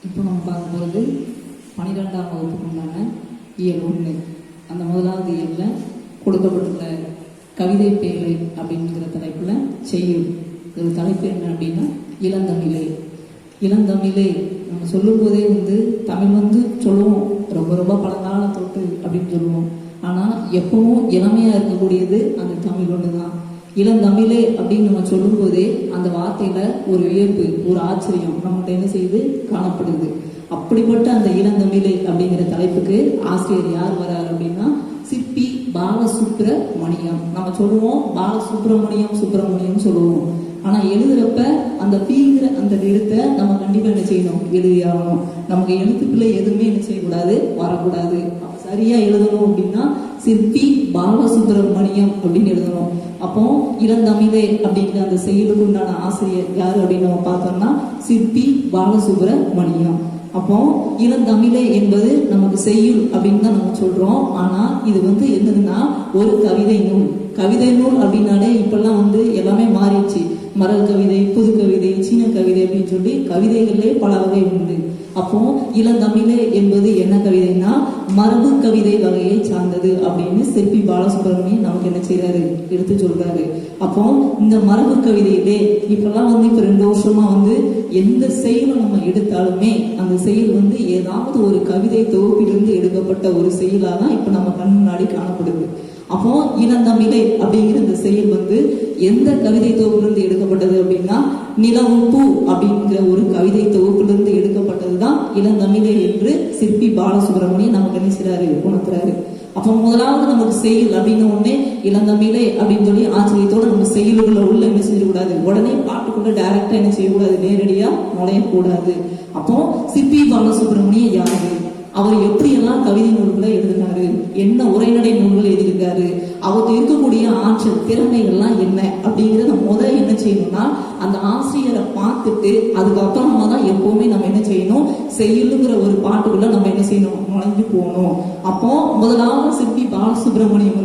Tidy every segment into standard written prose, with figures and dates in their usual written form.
இப்போ நம்ம பார்க்கும்போது 12ஆம் வகுப்புக்கு உண்டான இயல் 1 அந்த முதலாவது இயலில் கொடுக்கப்பட்டுள்ள கவிதை பேழை அப்படிங்கிற தலைப்பில் செய்யுள். இது தலைப்பு என்ன அப்படின்னா இளந்தமிழே. இளந்தமிழே நம்ம சொல்லும் போதே தமிழ் சொல்லுவோம் ரொம்ப ரொம்ப பழங்கால தொட்டு அப்படின்னு சொல்லுவோம். ஆனால் எப்பவும் இளமையாக இருக்கக்கூடியது அந்த தமிழ் ஒன்று தான். இளந்தமிழே அப்படின்னு நம்ம சொல்லும் போதே அந்த வார்த்தையில ஒரு வியப்பு, ஒரு ஆச்சரியம் நம்மகிட்ட என்ன செய்து காணப்படுது. அப்படிப்பட்ட அந்த இளந்தமிழே அப்படிங்கிற தலைப்புக்கு ஆசிரியர் யார் வராரு அப்படின்னா சிற்பி பாலசுப்ரமணியம். நம்ம சொல்லுவோம் சுப்பிரமணியம் சொல்லுவோம். ஆனா எழுதுறப்ப அந்த பீங்கிற அந்த எழுத்தை நம்ம கண்டிப்பா என்ன செய்யணும், எழுதியாகணும். நமக்கு எழுத்துக்குள்ள எதுவுமே என்ன செய்யக்கூடாது, வரக்கூடாது. சரியா எழுதணும் அப்படின்னா சிற்பி பாலசுப்ரமணியம் அப்படின்னு எழுதணும். அப்போ இளந்தமிழே அப்படிங்கிற அந்த செயலுக்கு உண்டான ஆசிரியர் யாரு அப்படின்னு நம்ம பார்த்தோம்னா சிற்பி பாலசுப்ரமணியம். அப்போ இளந்தமிழே என்பது நமக்கு செய்யுள் அப்படின்னு தான் நம்ம சொல்றோம். ஆனா இது என்னதுன்னா ஒரு கவிதை நூல். கவிதை நூல் அப்படின்னாலே இப்பெல்லாம் எல்லாமே மாறிடுச்சு. மரல் கவிதை, புது கவிதை, சீன கவிதை அப்படின்னு சொல்லி கவிதைகளே பல வகை உண்டு. அப்போ இளந்தமிழே என்பது என்ன கவிதைனா மரபு கவிதை வகையை சார்ந்தது அப்படின்னு சிற்பி பாலசுப்ரமணியம் நமக்கு என்ன செய்யறாரு, எடுத்து சொல்றாரு. அப்போ இந்த மரபு கவிதையிலே இப்பெல்லாம் இப்ப 2 வருஷமா எந்த செயலை நம்ம எடுத்தாலுமே அந்த செயல் ஏதாவது ஒரு கவிதை தொகுப்பிலிருந்து எடுக்கப்பட்ட ஒரு செயலாதான் இப்ப நம்ம கண் முன்னாடி காணப்படுது. அப்போ இளந்தமிழே அப்படிங்கிற இந்த செயல் எந்த கவிதை தொகுப்பிலிருந்து எடுக்கப்பட்டது அப்படின்னா நிலவுப்பூ அப்படிங்கிற ஒரு கவிதை தொகுப்பிலிருந்து எடுக்கப்பட்டதுதான் இளந்தமிழே என்று சிற்பி பாலசுப்ரமணியம் நமக்கு என்ன செய்றாரு, உணர்த்துறாரு. அப்போ முதலாவது நமக்கு செயல் அப்படின்னு உடனே இளந்தமிழே அப்படின்னு சொல்லி ஆச்சரியத்தோட நம்ம செயலுக்குள்ள உள்ள என்ன செய்யக்கூடாது, உடனே பாட்டுக்குள்ள டைரக்டா என்ன செய்யக்கூடாது, நேரடியா நுழையக்கூடாது. அப்போ சிற்பி பாலசுப்ரமணியம் யாரு, அவர் எப்படியெல்லாம் கவிதை நூல்களை எழுதினாரு, என்ன உரைநடை நூல்கள் எழுதியிருக்காரு, அவருக்கு இருக்கக்கூடிய ஆற்றல் திறமைகள்லாம் என்ன அப்படிங்கிறத முதல்ல என்ன செய்யணும்னா அந்த ஆசிரியரை பார்த்துட்டு அதுக்கப்புறமா தான் எப்பவுமே நம்ம என்ன செய்யணும், செய்யலுங்கிற ஒரு பாட்டுக்குள்ள நம்ம என்ன செய்யணும், நுழைஞ்சு போகணும். அப்போ முதலாவது சிற்பி பாலசுப்ரமணியம்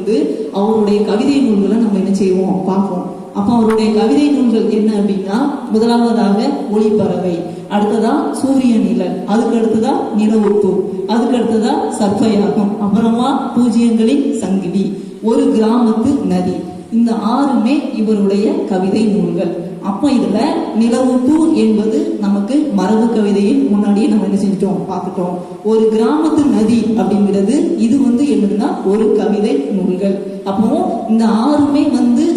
அவருடைய கவிதை நூல்களை நம்ம என்ன செய்வோம், பார்ப்போம். அப்போ அவருடைய கவிதை நூல்கள் என்ன அப்படின்னா முதலாவதாக ஒளிப்பறவை, அடுத்ததா சூரிய நிழல், அதுக்கு அடுத்ததா நிலவுப்பு, அதுக்கு அடுத்ததா சர்ப்பயாகம், அப்புறமா பூஜ்யங்களின் சங்கிலி, ஒரு கிராமத்து நதி. இந்த 6மே இவருடைய கவிதை நூல்கள். அப்ப இதுல நிலவுப்பு என்பது நமக்கு மரபு கவிதையின் முன்னாடியே நம்ம என்ன செஞ்சிட்டோம், பார்த்துட்டோம். ஒரு கிராமத்து நதி அப்படிங்கிறது இது என்னதுன்னா ஒரு கவிதை நூல்கள். அப்போ இந்த 6மே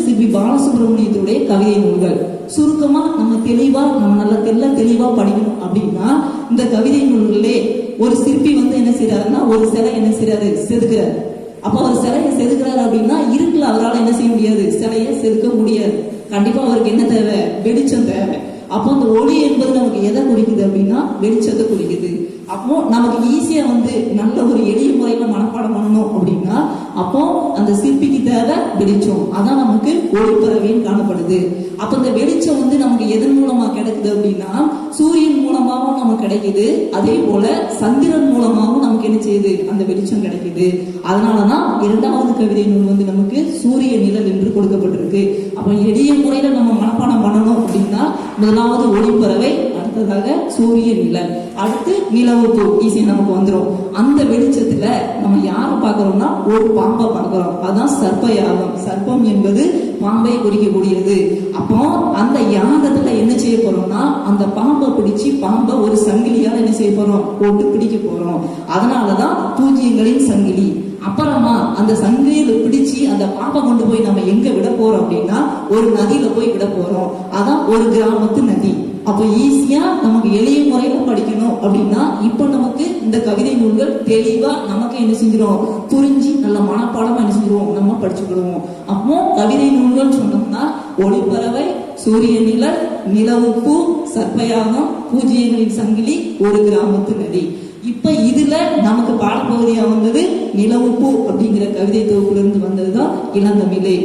சிற்பி பாலசுப்ரமணியத்துடைய கவிதை நூல்கள். சுருக்கமா நம்ம நல்லா தெளிவா படிக்கணும் அப்படின்னா இந்த கவிதை நூல்களே ஒரு சிற்பி என்ன செய்யறாருன்னா ஒரு சிலை என்ன செய்யறாரு, செதுக்கிறாரு. அப்ப அவர் சிலையை செதுக்கிறாரு அப்படின்னா இருக்குல்ல அவரால் என்ன செய்ய முடியாது, சிலையை செதுக்க முடியாது. கண்டிப்பா அவருக்கு என்ன தேவை, வெளிச்சம் தேவை. அப்போ அந்த ஒளி என்பது நமக்கு எதை குறிக்குது அப்படின்னா வெளிச்சத்தை குறிக்குது. அப்போ நமக்கு ஈஸியா நல்ல ஒரு எளிய முறையில மனப்பாடம் பண்ணணும் அப்படின்னா அப்போ அந்த சிற்பிக்கு தேவை வெளிச்சம். அதான் நமக்கு ஒளிப்பறவைன்னு காணப்படுது. அப்ப இந்த வெளிச்சம் நமக்கு எதன் மூலமா கிடைக்குது அப்படின்னா சூரியன் மூலமாகவும் நமக்கு கிடைக்குது, அதே போல சந்திரன் மூலமாகவும் நமக்கு என்ன செய்யுது, அந்த வெளிச்சம் கிடைக்குது. அதனாலதான் 2வது கவிதை நூல் நமக்கு சூரிய நிழல் என்று கொடுக்கப்பட்டிருக்கு. அப்ப எளிய முறையில நம்ம மனப்பாடம் பண்ணணும் அப்படின்னா முதலாவது ஒளிப்பறவை, அடுத்ததாக சூரிய நிழல், அடுத்து நிலவுப்பு ஈஸியா நமக்கு வந்துடும். அந்த வெளிச்சத்துல நம்ம யாரை பார்க்கிறோம்னா ஒரு பாம்பை பார்க்கிறோம். அதான் சர்ப்பயாகம். சர்ப்பம் என்பது பாம்பை குறிக்கக்கூடியது. அப்போ அந்த யாகத்துல என்ன செய்ய போறோம்னா அந்த பாம்பை பிடிச்சி பாம்பை ஒரு சங்கிலியால என்ன செய்ய போறோம், போட்டு பிடிக்க போறோம். அதனாலதான் பூஜ்யங்களின் சங்கிலி. அப்புறமா அந்த சங்கிலியில பிடிச்சி அந்த பாம்பை கொண்டு போய் நம்ம எங்க விட போறோம் அப்படின்னா ஒரு நதியில போய் விட போறோம். அதான் ஒரு கிராமத்து நதி. அப்ப ஈஸியா நமக்கு எளிய முறையில படிக்கணும் அப்படின்னா இப்ப நமக்கு இந்த கவிதை நூல்கள் தெளிவா நமக்கு என்ன செஞ்சிடும், புரிஞ்சு நல்ல மனப்பாடமா என்ன செஞ்சிருவோம், நம்ம படிச்சுக்கிடுவோம். அப்போ கவிதை நூல்கள் சொன்னோம்னா ஒளிப்பறவை, சூரிய நிழல், நிலவுப்பு, சர்ப்பயாகம், பூஜ்யங்களின் சங்கிலி, ஒரு கிராமத்து நதி. இப்ப இதுல நமக்கு பாடப்பகுதியா நிலவுப்பு அப்படிங்கிற கவிதை தொகுப்புல இருந்து வந்ததுதான் இளந்தமிழே.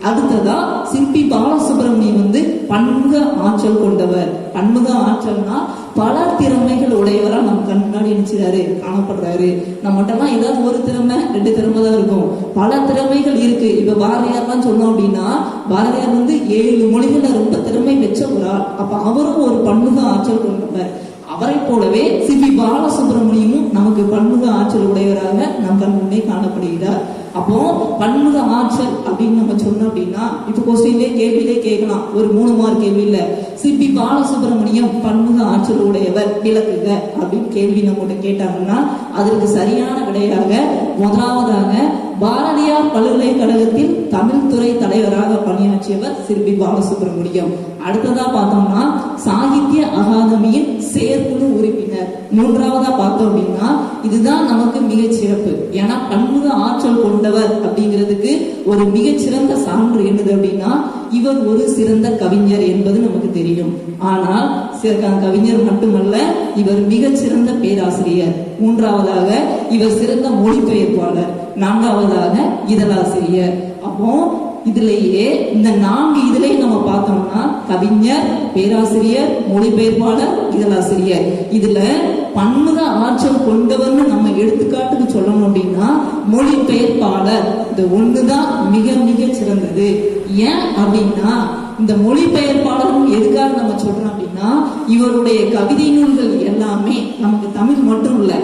அடுத்ததா சிற்பி பாலசுப்ரமணியம் பன்முக ஆற்றல் கொண்டவர். பன்முக ஆற்றல்னா பல திறமைகள் உடையவரா நம்ம கண் முன்னாடி நினைச்சாரு, காணப்படுறாரு. நம்மகிட்ட ஏதாவது ஒரு திறமை 2 திறமை தான் இருக்கும், பல திறமைகள் இருக்கு. இப்ப பாரதியார் சொன்னோம் அப்படின்னா பாரதியார் 7 மொழிகள்ல ரொம்ப திறமை பெற்ற ஒரு ஆள். அப்ப அவரும் ஒரு பன்முக ஆற்றல் கொண்டவர். அவரை போலவே சிபி பாலசுப்ரமணியமும் நமக்கு பன்முக ஆற்றல் உடையவராக நம் கண் முன்னே காணப்படுகிறார். அப்போ பன்முக ஆற்றல் அப்படின்னு நம்ம சொன்னோம் அப்படின்னா இப்ப கொஸ்டின்லே கேள்வியிலே கேட்கலாம், ஒரு 3 மார்க் கேள்வியில சிபி பாலசுப்ரமணியம் பன்முக ஆற்றல் உடையவர் விளக்குக அப்படின்னு கேள்வி நம்ம கேட்டாங்கன்னா அதற்கு சரியான விடையாக முதலாவதாக பாரதியார் பல்கலைக்கழகத்தில் தமிழ் துறை தலைவராக பணியாற்றியவர் சிற்பி பாலசுப்ரமணியம். அடுத்ததா பார்த்தோம்னா சாகித்ய அகாதமியின் செயற்குழு உறுப்பினர். மூன்றாவதா பார்த்தோம் அப்படின்னா இதுதான் நமக்கு மிகச் சிறப்பு. ஏன்னா பன்முக ஆற்றல் கொண்டவர் அப்படிங்கிறதுக்கு ஒரு மிகச்சிறந்த சான்று என்னது அப்படின்னா இவர் ஒரு சிறந்த கவிஞர் என்பது நமக்கு தெரியும். ஆனால் கவிஞர் மட்டுமல்ல, இவர் மிகச்சிறந்த பேராசிரியர். மூன்றாவதாக இவர் சிறந்த மொழிபெயர்ப்பாளர். நான்காவதாக இதழாசிரியர். அப்போ இதுலயே இந்த 4 இதுலயே நம்ம பார்த்தோம்னா கவிஞர், பேராசிரியர், மொழிபெயர்ப்பாளர், இதழாசிரியர். இதுல பன்முக ஆற்றல் கொண்டவர்னு நம்ம எடுத்துக்காட்டுக்கு சொல்லணும் அப்படின்னா மொழிபெயர்ப்பாளர் இந்த ஒண்ணுதான் மிக மிக சிறந்தது. ஏன் அப்படின்னா இந்த மொழிபெயர்ப்பாளர் எதுக்காக நம்ம சொல்றோம் அப்படின்னா இவருடைய கவிதை நூல்கள் எல்லாமே நமக்கு தமிழ் மட்டும் இல்ல,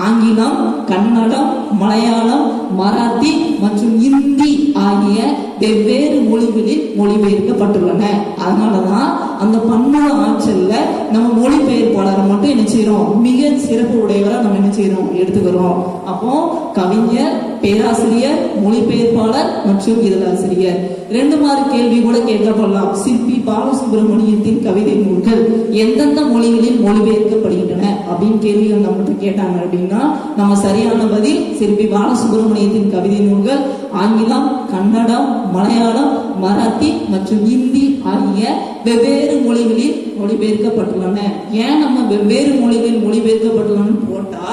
ஆங்கிலம், கன்னடம், மலையாளம், மராத்தி மற்றும் இந்தி ஆகிய வெவ்வேறு மொழிகளில் மொழிபெயர்க்கப்பட்டுள்ளன. அதனாலதான் அந்த பன்முக ஆற்றல்ல நம்ம மொழிபெயர்ப்பாளரை மட்டும் என்ன செய்யறோம், மிக சிறப்பு உடையவரா நம்ம என்ன செய்யறோம் எடுத்துக்கிறோம். அப்போ கவிஞர், பேராசிரியர், மொழிபெயர்ப்பாளர் மற்றும் இதழாசிரியர். 2 மார்க் கேள்வி கூட கேட்கப்படலாம். சிற்பி பாலசுப்ரமணியத்தின் கவிதை நூல்கள் எந்தெந்த மொழிகளில் மொழிபெயர்க்கப்படுகின்றன அப்படின்னு கேள்விகள் நம்மகிட்ட கேட்டாங்க அப்படின்னா நம்ம சரியான பதில் சிற்பி பாலசுப்ரமணியத்தின் கவிதை நூல்கள் ஆங்கிலம், கன்னடம், மலையாளம், மராத்தி மற்றும் இந்தி ஆகிய வெவ்வேறு மொழிகளில் மொழிபெயர்க்கப்பட்டுள்ளன. ஏன் நம்ம வெவ்வேறு மொழிகளில் மொழிபெயர்க்கப்பட்டுள்ளன போட்டா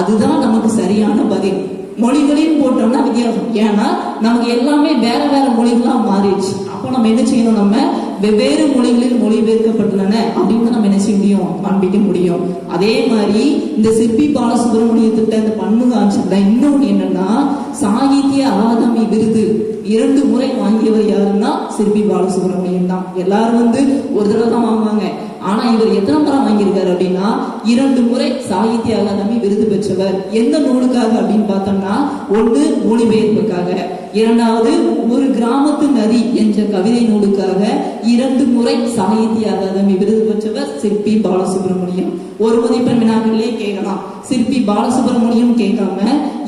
அதுதான் நமக்கு சரியான பதில். மொழிகளையும் போட்டோம்னா வித்தியாசம். ஏன்னா நமக்கு எல்லாமே வேற வேற மொழிகளா மாறிடுச்சு. அப்போ நம்ம என்ன செய்யணும், நம்ம வெவ்வேறு மொழிகளில் மொழிபெயர்க்கப்பட்டுள்ளன அப்படின்னு நம்ம என்ன செய்ய முடியும், காண்பிக்க முடியும். அதே மாதிரி இந்த சிற்பி பாலசுப்ரமணியத்திட்ட இந்த பன்முக ஆற்றல் இன்னொன்று என்னன்னா சாகித்ய அகாதமி விருது 2 முறை வாங்கியவர் யாருன்னா சிற்பி பாலசுப்ரமணியம் தான். எல்லாரும் ஒரு தடவை தான் வாங்குவாங்க. ஆனா இவர் எத்தனை முறை வாங்கியிருக்காரு அப்படின்னா 2 முறை சாகித்ய அகாதமி விருது பெற்றவர். எந்த நூலுக்காக அப்படின்னு பார்த்தோம்னா ஒன்று மொழிபெயர்ப்புக்காக, இரண்டாவது ஒரு கிராமத்து நதி என்ற கவிதை நூலுக்காக 2 முறை சாகித்ய அகாதமி விருது பெற்றவர் சிற்பி பாலசுப்ரமணியம். ஒரு மதிப்பெண் வினாக்களே கேட்கலாம், சிற்பி பாலசுப்ரமணியம் கேட்காம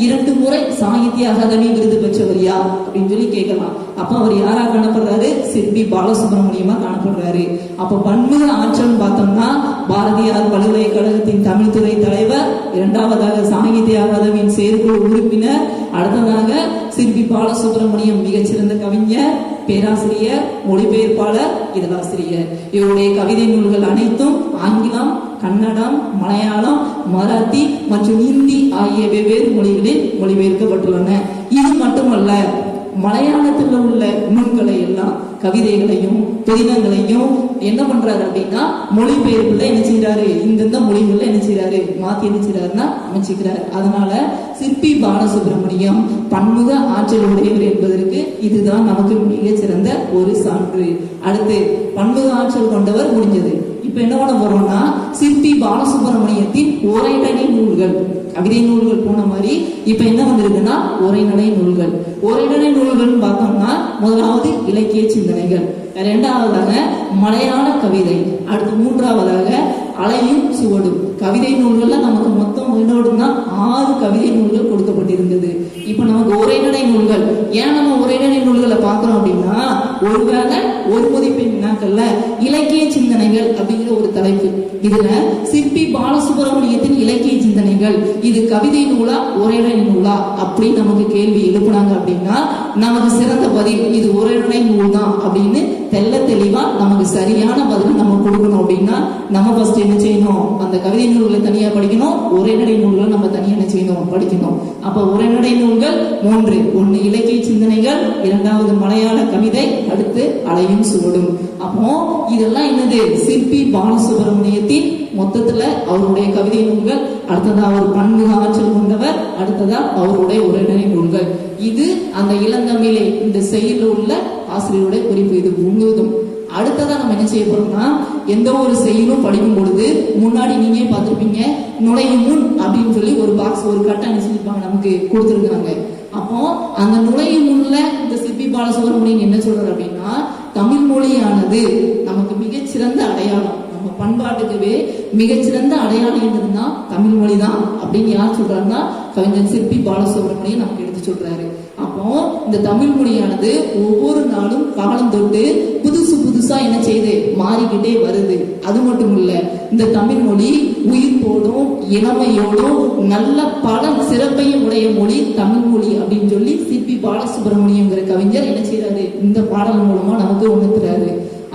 2 முறை சாகித்ய அகாதமி விருது பெற்றவர் யார் அப்படின்னு சொல்லி கேட்கலாம். அப்ப அவர் யாரா காணப்படுறாரு, சிற்பி பாலசுப்ரமணியமா காணப்படுறாரு. அப்ப பன்முக ஆற்றல் பார்த்தோம்னா பாரதியார் பல்கலைக்கழகத்தின் தமிழ் துறை தலைவர், இரண்டாவதாக சாகித்ய அகாதமியின் செயற்குழு உறுப்பினர், அடுத்ததாக சிற்பி பாலசுப்ரமணியம் மிகச்சிறந்த கவிஞர், பேராசிரியர், மொழிபெயர்ப்பாளர், இதழாசிரியர். இவருடைய கவிதை நூல்கள் அனைத்தும் ஆங்கிலம், கன்னடம், மலையாளம், மராத்தி மற்றும் இந்தி ஆகிய வெவ்வேறு மொழிகளில் மொழிபெயர்க்கப்பட்டுள்ளன. இது மட்டுமல்ல, மலையாளத்தில் உள்ள நூல்களை எல்லாம் கவிதைகளையும் புதினங்களையும் என்ன பண்றாரு அப்படின்னா மொழிபெயர்ப்புல என்ன செய்யறாரு, இந்தந்த மொழிகள்ல என்ன செய்யறாரு மாத்தி என்ன செய்யறாருன்னா அமைச்சுக்கிறார். அதனால சிற்பி பாலசுப்ரமணியம் பன்முக ஆற்றல் உடையவர் என்பதற்கு இதுதான் நமக்கு மிக சிறந்த ஒரு சான்று. அடுத்து பன்முக ஆற்றல் கொண்டவர் முடிஞ்சது. இப்ப என்ன பண்ண போறோம்னா சிற்பி பாலசுப்ரமணியத்தின் உரைநடை நூல்கள், கவிதை நூல்கள் போன மாதிரி இப்ப என்ன வந்திருக்குன்னா உரைநடை நூல்கள். உரைநடை நூல்கள் பார்த்தோம்னா முதலாவது இலக்கிய சிந்தனைகள், இரண்டாவதாக மலையாள கவிதை, அடுத்து மூன்றாவதாக அலையும் சுவடும். கவிதை நூல்கள்ல நமக்கு மொத்தம் என்னோடுனா 6 கவிதை நூல்கள் கொடுக்கப்பட்டிருந்தது. இப்ப நமக்கு உரைநடை நூல்கள், ஏன் நம்ம உரைநடை நூல்களை பார்க்கிறோம் அப்படின்னா ஒருவேளை ஒரு மதிப்பெண் வினாக்கள்ல இலக்கிய சிந்தனைகள் அப்படிங்கிற ஒரு தலைப்பு, இதுல சிற்பி பாலசுப்ரமணியத்தின் இலக்கிய சிந்தனைகள் இது கவிதை நூலா உரைநடை நூலா அப்படி நமக்கு கேள்வி எழுப்புனாங்க அப்படின்னா நமக்கு சிறந்த பதில் இது உரைநடை நூல் தான் அப்படின்னு தெல்ல தெளிவா நமக்கு சரியான பதில் நம்ம கொடுக்கணும். அப்படின்னா நம்ம ஃபர்ஸ்ட் என்ன செய்யணும், அந்த கவிதை நூல்களை தனியா படிக்கணும், உரைநடை நூல்களை நம்ம தனியா என்ன செய்யணும் படிக்கணும். அப்ப உரைநடை நூல்கள் 3, ஒன்னு இலக்கிய சிந்தனைகள், இரண்டாவது மலையாள கவிதை, அடுத்து அலையும் சுவடும். அப்போ இதெல்லாம் என்னது, சிற்பி பாலசுப்ரமணியத்தின் மொத்தத்துல அவருடைய கவிதை நூல்கள், அடுத்ததா அவர் பன்முக ஆற்றல் கொண்டவர், அடுத்ததா அவருடைய உரைநடை நூல்கள். இது அந்த இளந்தமிழை இந்த செயலில் உள்ள ஆசிரியருடைய குறிப்பு. இது முழுவதும் அடுத்ததான் நம்ம என்ன செய்ய போறோம்னா, எந்த ஒரு செயலும் படிக்கும் பொழுது முன்னாடி நீங்க பார்த்திருப்பீங்க, நுழையும் முன் அப்படின்னு சொல்லி ஒரு பாக்ஸ், ஒரு கட்டை என்ன செஞ்சிருப்பாங்க, நமக்கு கொடுத்துருக்காங்க. அப்போ அந்த நுழையும் முன்ல இந்த சிற்பி பாலசுப்ரமணியன் என்ன சொல்றாரு அப்படின்னா, தமிழ் மொழியானது நமக்கு மிகச்சிறந்த அடையாளம், நம்ம பண்பாட்டுக்குவே மிகச்சிறந்த அடையாளம் என்னதுன்னா தமிழ் மொழி தான் அப்படின்னு யார் சொல்றாருன்னா, கவிஞர் சிற்பி பாலசுப்ரமணியன் நமக்கு எடுத்து சொல்றாரு. அப்போ இந்த தமிழ் மொழியானது ஒவ்வொரு நாளும் காலம் தொட்டு புதுசா என்ன செய்யுது, மாறிக்கிட்டே வருது. அது மட்டும் இல்ல, இந்த தமிழ் மொழி உயிர்ப்போடும் இளமையோடும் நல்ல பல சிறப்பையும் உடைய மொழி தமிழ் மொழி அப்படின்னு சொல்லி சிற்பி பாலசுப்ரமணியங்கிற கவிஞர் என்ன செய்யறாரு, இந்த பாடல் மூலமா நமக்கு உணர்த்துறாரு.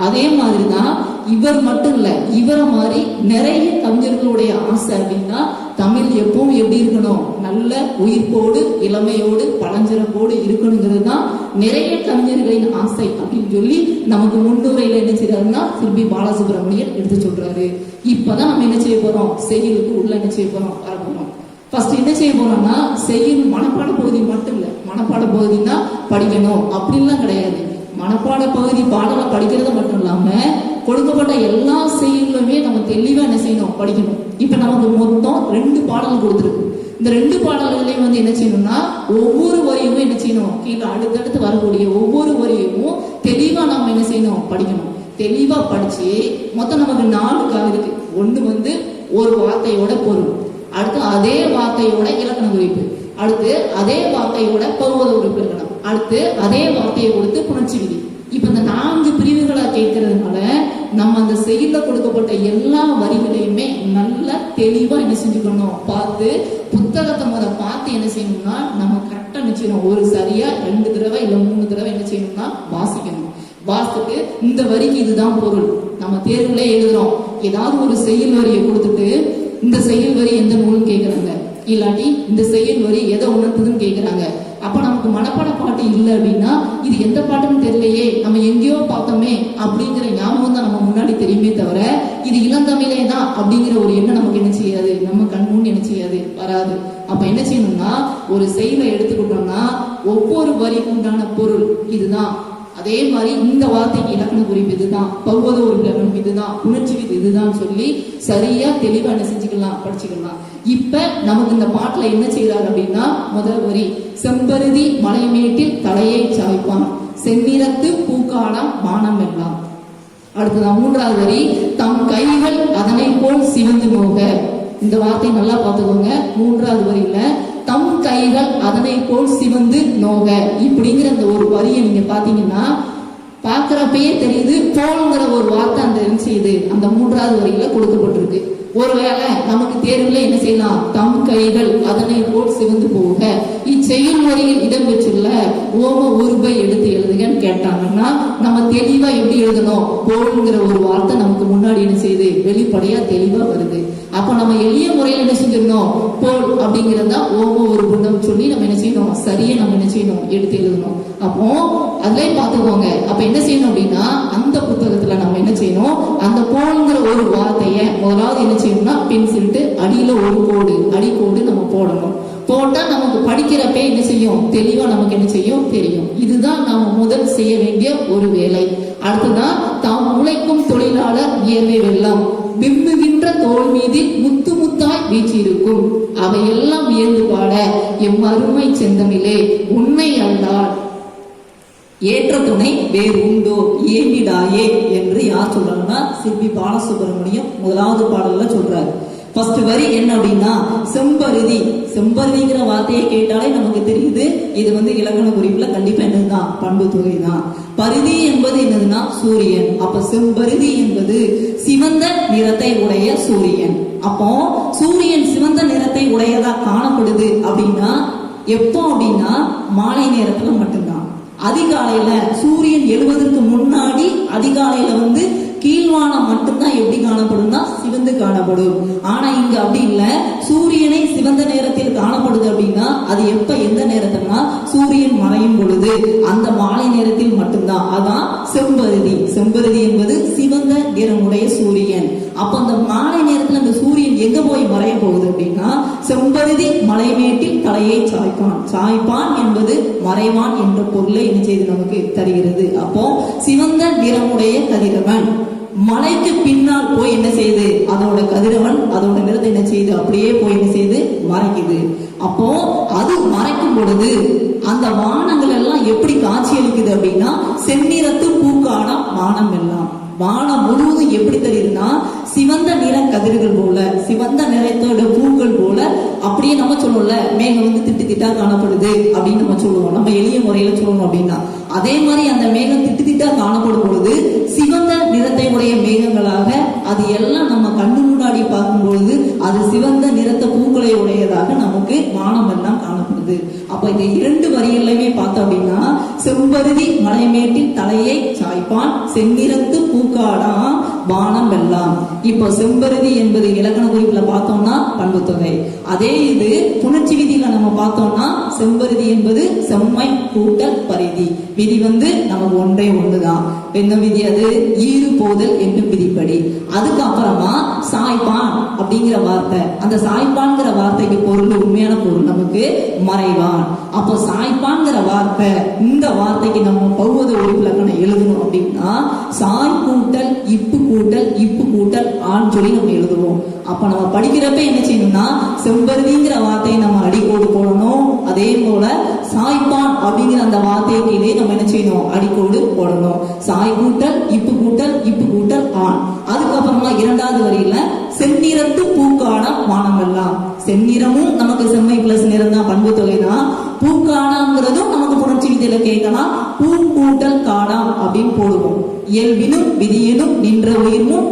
அதே மாதிரிதான் இவர் மட்டும் இல்ல, இவரை மாதிரி நிறைய கவிஞர்களுடைய ஆசை அப்படின்னா தமிழ் எப்பவும் எப்படி இருக்கணும், நல்ல உயிர்ப்போடு இளமையோடு பழஞ்சிறப்போடு இருக்கணுங்கிறது தான் நிறைய கவிஞர்களின் ஆசை அப்படின்னு சொல்லி நமக்கு முன்னுரையில என்ன செய்யறாருன்னா சிற்பி பாலசுப்ரமணியன் எடுத்து சொல்றாரு. இப்பதான் நம்ம என்ன செய்ய போறோம், செய்யுளுக்கு உள்ள என்ன செய்ய போறோம், வரப்போறோம். ஃபர்ஸ்ட் என்ன செய்ய போறோம்னா, செய்யுள் மனப்பாட பகுதி மட்டும் இல்ல, மனப்பாட பகுதினா படிக்கணும் அப்படின்லாம் கிடையாது. மனப்பாட பகுதி பாடலை படிக்கிறது மட்டும் இல்லாம கொடுக்கப்பட்ட எல்லா செயலுமே நம்ம தெளிவா என்ன செய்யணும், படிக்கணும். இப்ப நமக்கு மொத்தம் 2 பாடல் கொடுத்துருக்கு. இந்த 2 பாடல்களையும் வந்து என்ன செய்யணும்னா, ஒவ்வொரு வரியும் என்ன செய்யணும், கீழே அடுத்தடுத்து வரக்கூடிய ஒவ்வொரு வரியும் தெளிவா நம்ம என்ன செய்யணும், படிக்கணும். தெளிவா படிச்சு மொத்தம் நமக்கு 4 கால் இருக்கு. ஒண்ணு வந்து ஒரு வார்த்தையோட பொருள், அடுத்து அதே வார்த்தையோட இலக்கண குறிப்பு, அடுத்து அதே வார்த்தையோட பகுவத உறுப்பு இருக்கணும், அடுத்து அதே வார்த்தையை கொடுத்து புணர்ச்சி விதி. இப்ப இந்த 4 பிரிவுகளா கேட்கறதுனால நம்ம அந்த செய்யுள்ள கொடுக்கப்பட்ட எல்லா வரிகளையுமே நல்லா தெளிவா என்ன செஞ்சுக்கணும், பார்த்து புத்தகத்தை பார்த்து என்ன செய்யணும்னா நம்ம கரெக்டா நிச்சயம் ஒரு சரியா 2 தடவை இல்ல 3 தடவை என்ன செய்யணும்னா வாசிக்கணும். வாசித்துட்டு இந்த வரிக்கு இதுதான் பொருள். நம்ம தேர்வுல எழுதுறோம், ஏதாவது ஒரு செய்யுள் வரியை கொடுத்துட்டு இந்த செய்யுள் வரி எந்த நூல் கேட்கறாங்க, இல்லாட்டி இந்த செயல் வரி எதை உணர்த்துதுன்னு கேட்கிறாங்க. அப்ப நமக்கு மனப்பாட பாட்டு இல்லை அப்படின்னா இது எந்த பாட்டுன்னு தெரியலையே, நம்ம எங்கேயோ பார்த்தோமே அப்படிங்கிற ஞாபகம் தான் நம்ம முன்னாடி தெரியுமே தவிர இது இளந்தமிழே தான் அப்படிங்கிற ஒரு எண்ணம் நமக்கு என்ன செய்யாது, நம்ம கண் முன் என்ன செய்யாது, வராது. அப்ப என்ன செய்யணும்னா, ஒரு செயலை எடுத்துக்கிட்டோம்னா ஒவ்வொரு வரிக்கு உண்டான பொருள் இதுதான், அதே மாதிரி இந்த வார்த்தைக்கு இலக்கண குறிப்பு இதுதான், பகுவத ஒரு இலக்கணம் இதுதான், உணர்ச்சி விதி இதுதான் சொல்லி சரியா தெளிவா என்ன செஞ்சுக்கலாம், படிச்சுக்கலாம். இப்ப நமக்கு இந்த பாட்டுல என்ன செய்யறாரு அப்படின்னா, முதல் வரி செம்பருதி மலைமேட்டில் தலையை சாய்ப்பான், செந்நிறத்து பூக்காலம் வானம் எல்லாம். அடுத்ததான் 3வது வரி தம் கைகள் அதனை போல் சிவந்து நோக. இந்த வார்த்தை நல்லா பார்த்துக்கோங்க. 3வது வரியில தம் கைகள் அதனை போல் சிவந்து நோக இப்படிங்கிற அந்த ஒரு வரியை நீங்க பாத்தீங்கன்னா பாக்குறப்பயே தெரியுது, போல்ங்கிற ஒரு வார்த்தை அந்த செய்யுது அந்த 3வது வரியில கொடுக்கப்பட்டிருக்கு. ஒருவேளை நமக்கு தேர்வுல என்ன செய்யலாம், தம் கைகள் அதனை போல் சிவந்து போக இச்செயல் வரியில் இடம்பெற்றுள்ள ஓம உருபை எடுத்து எழுதுகன்னு கேட்டாங்கன்னா நம்ம தெளிவா எப்படி எழுதணும், போல்ங்கிற ஒரு வார்த்தை நமக்கு முன்னாடி என்ன செய்யுது, வெளிப்படையா தெளிவா வருது. அப்ப நம்ம எளிய முறையில் என்ன செஞ்சிடணும், போல் அப்படிங்கிறதா ஓம ஒரு குண்டம் சொல்லி நம்ம என்ன செய்யணும், சரியா நம்ம என்ன செய்யணும், எடுத்து எழுதணும். அப்போ அதுலயே பாத்துக்கோங்க. அப்ப என்ன செய்யணும் அப்படின்னா, அந்த புத்தகத்துல நம்ம என்ன செய்யணும், அந்த போல்ங்கிற ஒரு வார்த்தைய முதலாவது என்ன செய்யணும்னா பென்சில்ட்டு அடியில ஒரு கோடு, அடிக்கோடு நம்ம போடணும். போட்டா நமக்கு படிக்கிறப்ப என்ன செய்யும், தெளிவா நமக்கு என்ன செய்யும், தெரியும். இதுதான் நாம முதல் செய்ய வேண்டிய ஒரு வேலை. அடுத்ததான் தாம் உழைக்கும் தொழிலாளர் வியர்வை வெள்ளம் விம்முகின்ற தோல் மீது முத்து முத்தாய் வீச்சிருக்கும் அவையெல்லாம் வியந்து பாட எம் அருமை செந்தமிழே உண்மை அல்லால் ஏற்ற துணை வேறு உண்டோ ஏனிடாயே என்று யார் சொல்றாங்கன்னா, சிற்பி பாலசுப்ரமணியம் முதலாவது பாடல்ல சொல்றாரு. ஃபர்ஸ்ட் வரி என்ன அப்படின்னா, செம்பருதி. செம்பருதிங்கிற வார்த்தையை கேட்டாலே நமக்கு தெரியுது இது வந்து இலக்கண குறிப்புல கண்டிப்பா என்னதுதான், பண்பு தொகை தான். பருதி என்பது என்னதுன்னா சூரியன். அப்ப செம்பருதி என்பது சிவந்த நிறத்தை உடைய சூரியன். அப்போ சூரியன் சிவந்த நிறத்தை உடையதா காணப்படுது அப்படின்னா எப்போ அப்படின்னா மாலை நேரத்துல மட்டும்தான். அதிகாலையில சூரியன் எழுவதற்கு முன்னாடி அதிகாலையில வந்து கீழ்வானம் மட்டும்தான் எப்படி காணப்படும்னா சிவந்து காணப்படும். ஆனா இங்க அப்படி இல்ல, சூரியனை சிவந்த நேரத்தில் காணப்படுது அப்படின்னா அது எப்ப எந்த நேரத்துலனா சூரியன் மறையும் பொழுது அந்த மாலை நேரத்தில் மட்டும்தான். அதான் செம்பருதி. செம்பருதி என்பது சிவந்த நிறமுடைய சூரியன். அப்ப அந்த மாலை நேரத்துல அந்த சூரியன் எங்க போய் மறைய போகுது அப்படின்னா செம்பருதி மலைமேட்டில் தலை தலையை சாய்ப்பான். சாய்ப்பான் என்பது மறைவான் என்ற பொருளை என்ன செய்து நமக்கு தருகிறது. அப்போ சிவந்த நிறமுடைய கதிரவன் மலைக்கு பின்னால் போய் என்ன செய்யுது, அதோட கதிரவன் அதோட நிறத்தை என்ன செய்யுது, அப்படியே போய் என்ன செய்யுது, மறைக்குது. அப்போ அது மறைக்கும் பொழுது அந்த வானங்கள் எல்லாம் எப்படி காட்சி அளிக்குது அப்படின்னா, செந்நிறத்து பூக்கான வானம் எல்லாம், வானம் முழுவதும் எப்படி தெரியுதுன்னா சிவந்த நிற கதிர்கள் போல, சிவந்த நிறத்தோட பூக்கள் போல. அப்படியே நம்ம சொல்லுவோம்ல, மேகம் வந்து திட்டு திட்டா காணப்படுது அப்படின்னு நம்ம சொல்லுவோம், நம்ம எளிய முறையில சொல்லணும் அப்படின்னா. அதே மாதிரி அந்த மேகம் திட்டு திட்டா காணப்படும் பொழுது சிவந்த நிறத்தை உடைய மேகங்களாக அது எல்லாம் நம்ம கண்ணு முன்னாடி பார்க்கும் பொழுது அது சிவந்த நிறத்த பூக்களை உடையதாக நமக்கு வானம் எல்லாம் காணப்படுது. அப்ப இந்த இரண்டு வரிகளிலுமே பார்த்தோம் அப்படின்னா, செம்பருதி மலைமேட்டில் தலையை சாய்ப்பான், செந்நிறத்து பூக்காடா வானம் எல்லாம். இப்போ செம்பருதி என்பது இலக்கண குறிப்புல பார்த்தோம்னா பண்பு தொகை. அதே இது புணர்ச்சி விதியில நம்ம பார்த்தோம்னா செம்பருதி என்பது செம்மை கூட்டல் பரிதி. விதி வந்து நமக்கு ஒன்றே ஒண்ணுதான். என்ன விதி அது? ஈறு போதல் என்னும் விதிப்படி. அதுக்கப்புறமா சாய்ப்பான் அப்படிங்கிற வார்த்தை, அந்த சாய்ப்பான்கிற வார்த்தைக்கு பொருள், உண்மையான பொருள் நமக்கு மறைவான். அப்போ சாய்ப்பான்கிற வார்த்தை, இந்த வார்த்தைக்கு நம்ம பௌவத ஒழுக்கலக்கணம் எழுதணும் அப்படின்னா சாய் கூட்டல் இப்பு கூட்டல் இப்பு கூட்டல் ஆண் சொல்லி நம்ம எழுதுவோம். அப்ப நம்ம படிக்கிறப்ப என்ன செய்யணும்னா செம்பருதிங்கிற வார்த்தையை நம்ம அடிக்கோடு போடணும். அதே போல சாய்ப்பான் அப்படிங்கிற அந்த வார்த்தைக்கு இதே நம்ம என்ன செய்யணும், அடிக்கோடு போடணும். சாய் கூட்டல் இப்பு கூட்டல் ஆண். அதுக்கப்புறமா இரண்டாவது வரியில செந்நிறத்து பூக்கான வானம் எல்லாம். செந்நிறமும் நமக்கு செம்மை பிளஸ் நிறம் தான், பண்பு தொகை தான். பூக்கானாங்கிறதும் நமக்கு புணர்ச்சி விதியில கேட்கலாம், பூ கூட்டல் காடாம் அப்படின்னு போடுவோம். இயல்பினும் விதியினும் நின்ற உயிர்மும்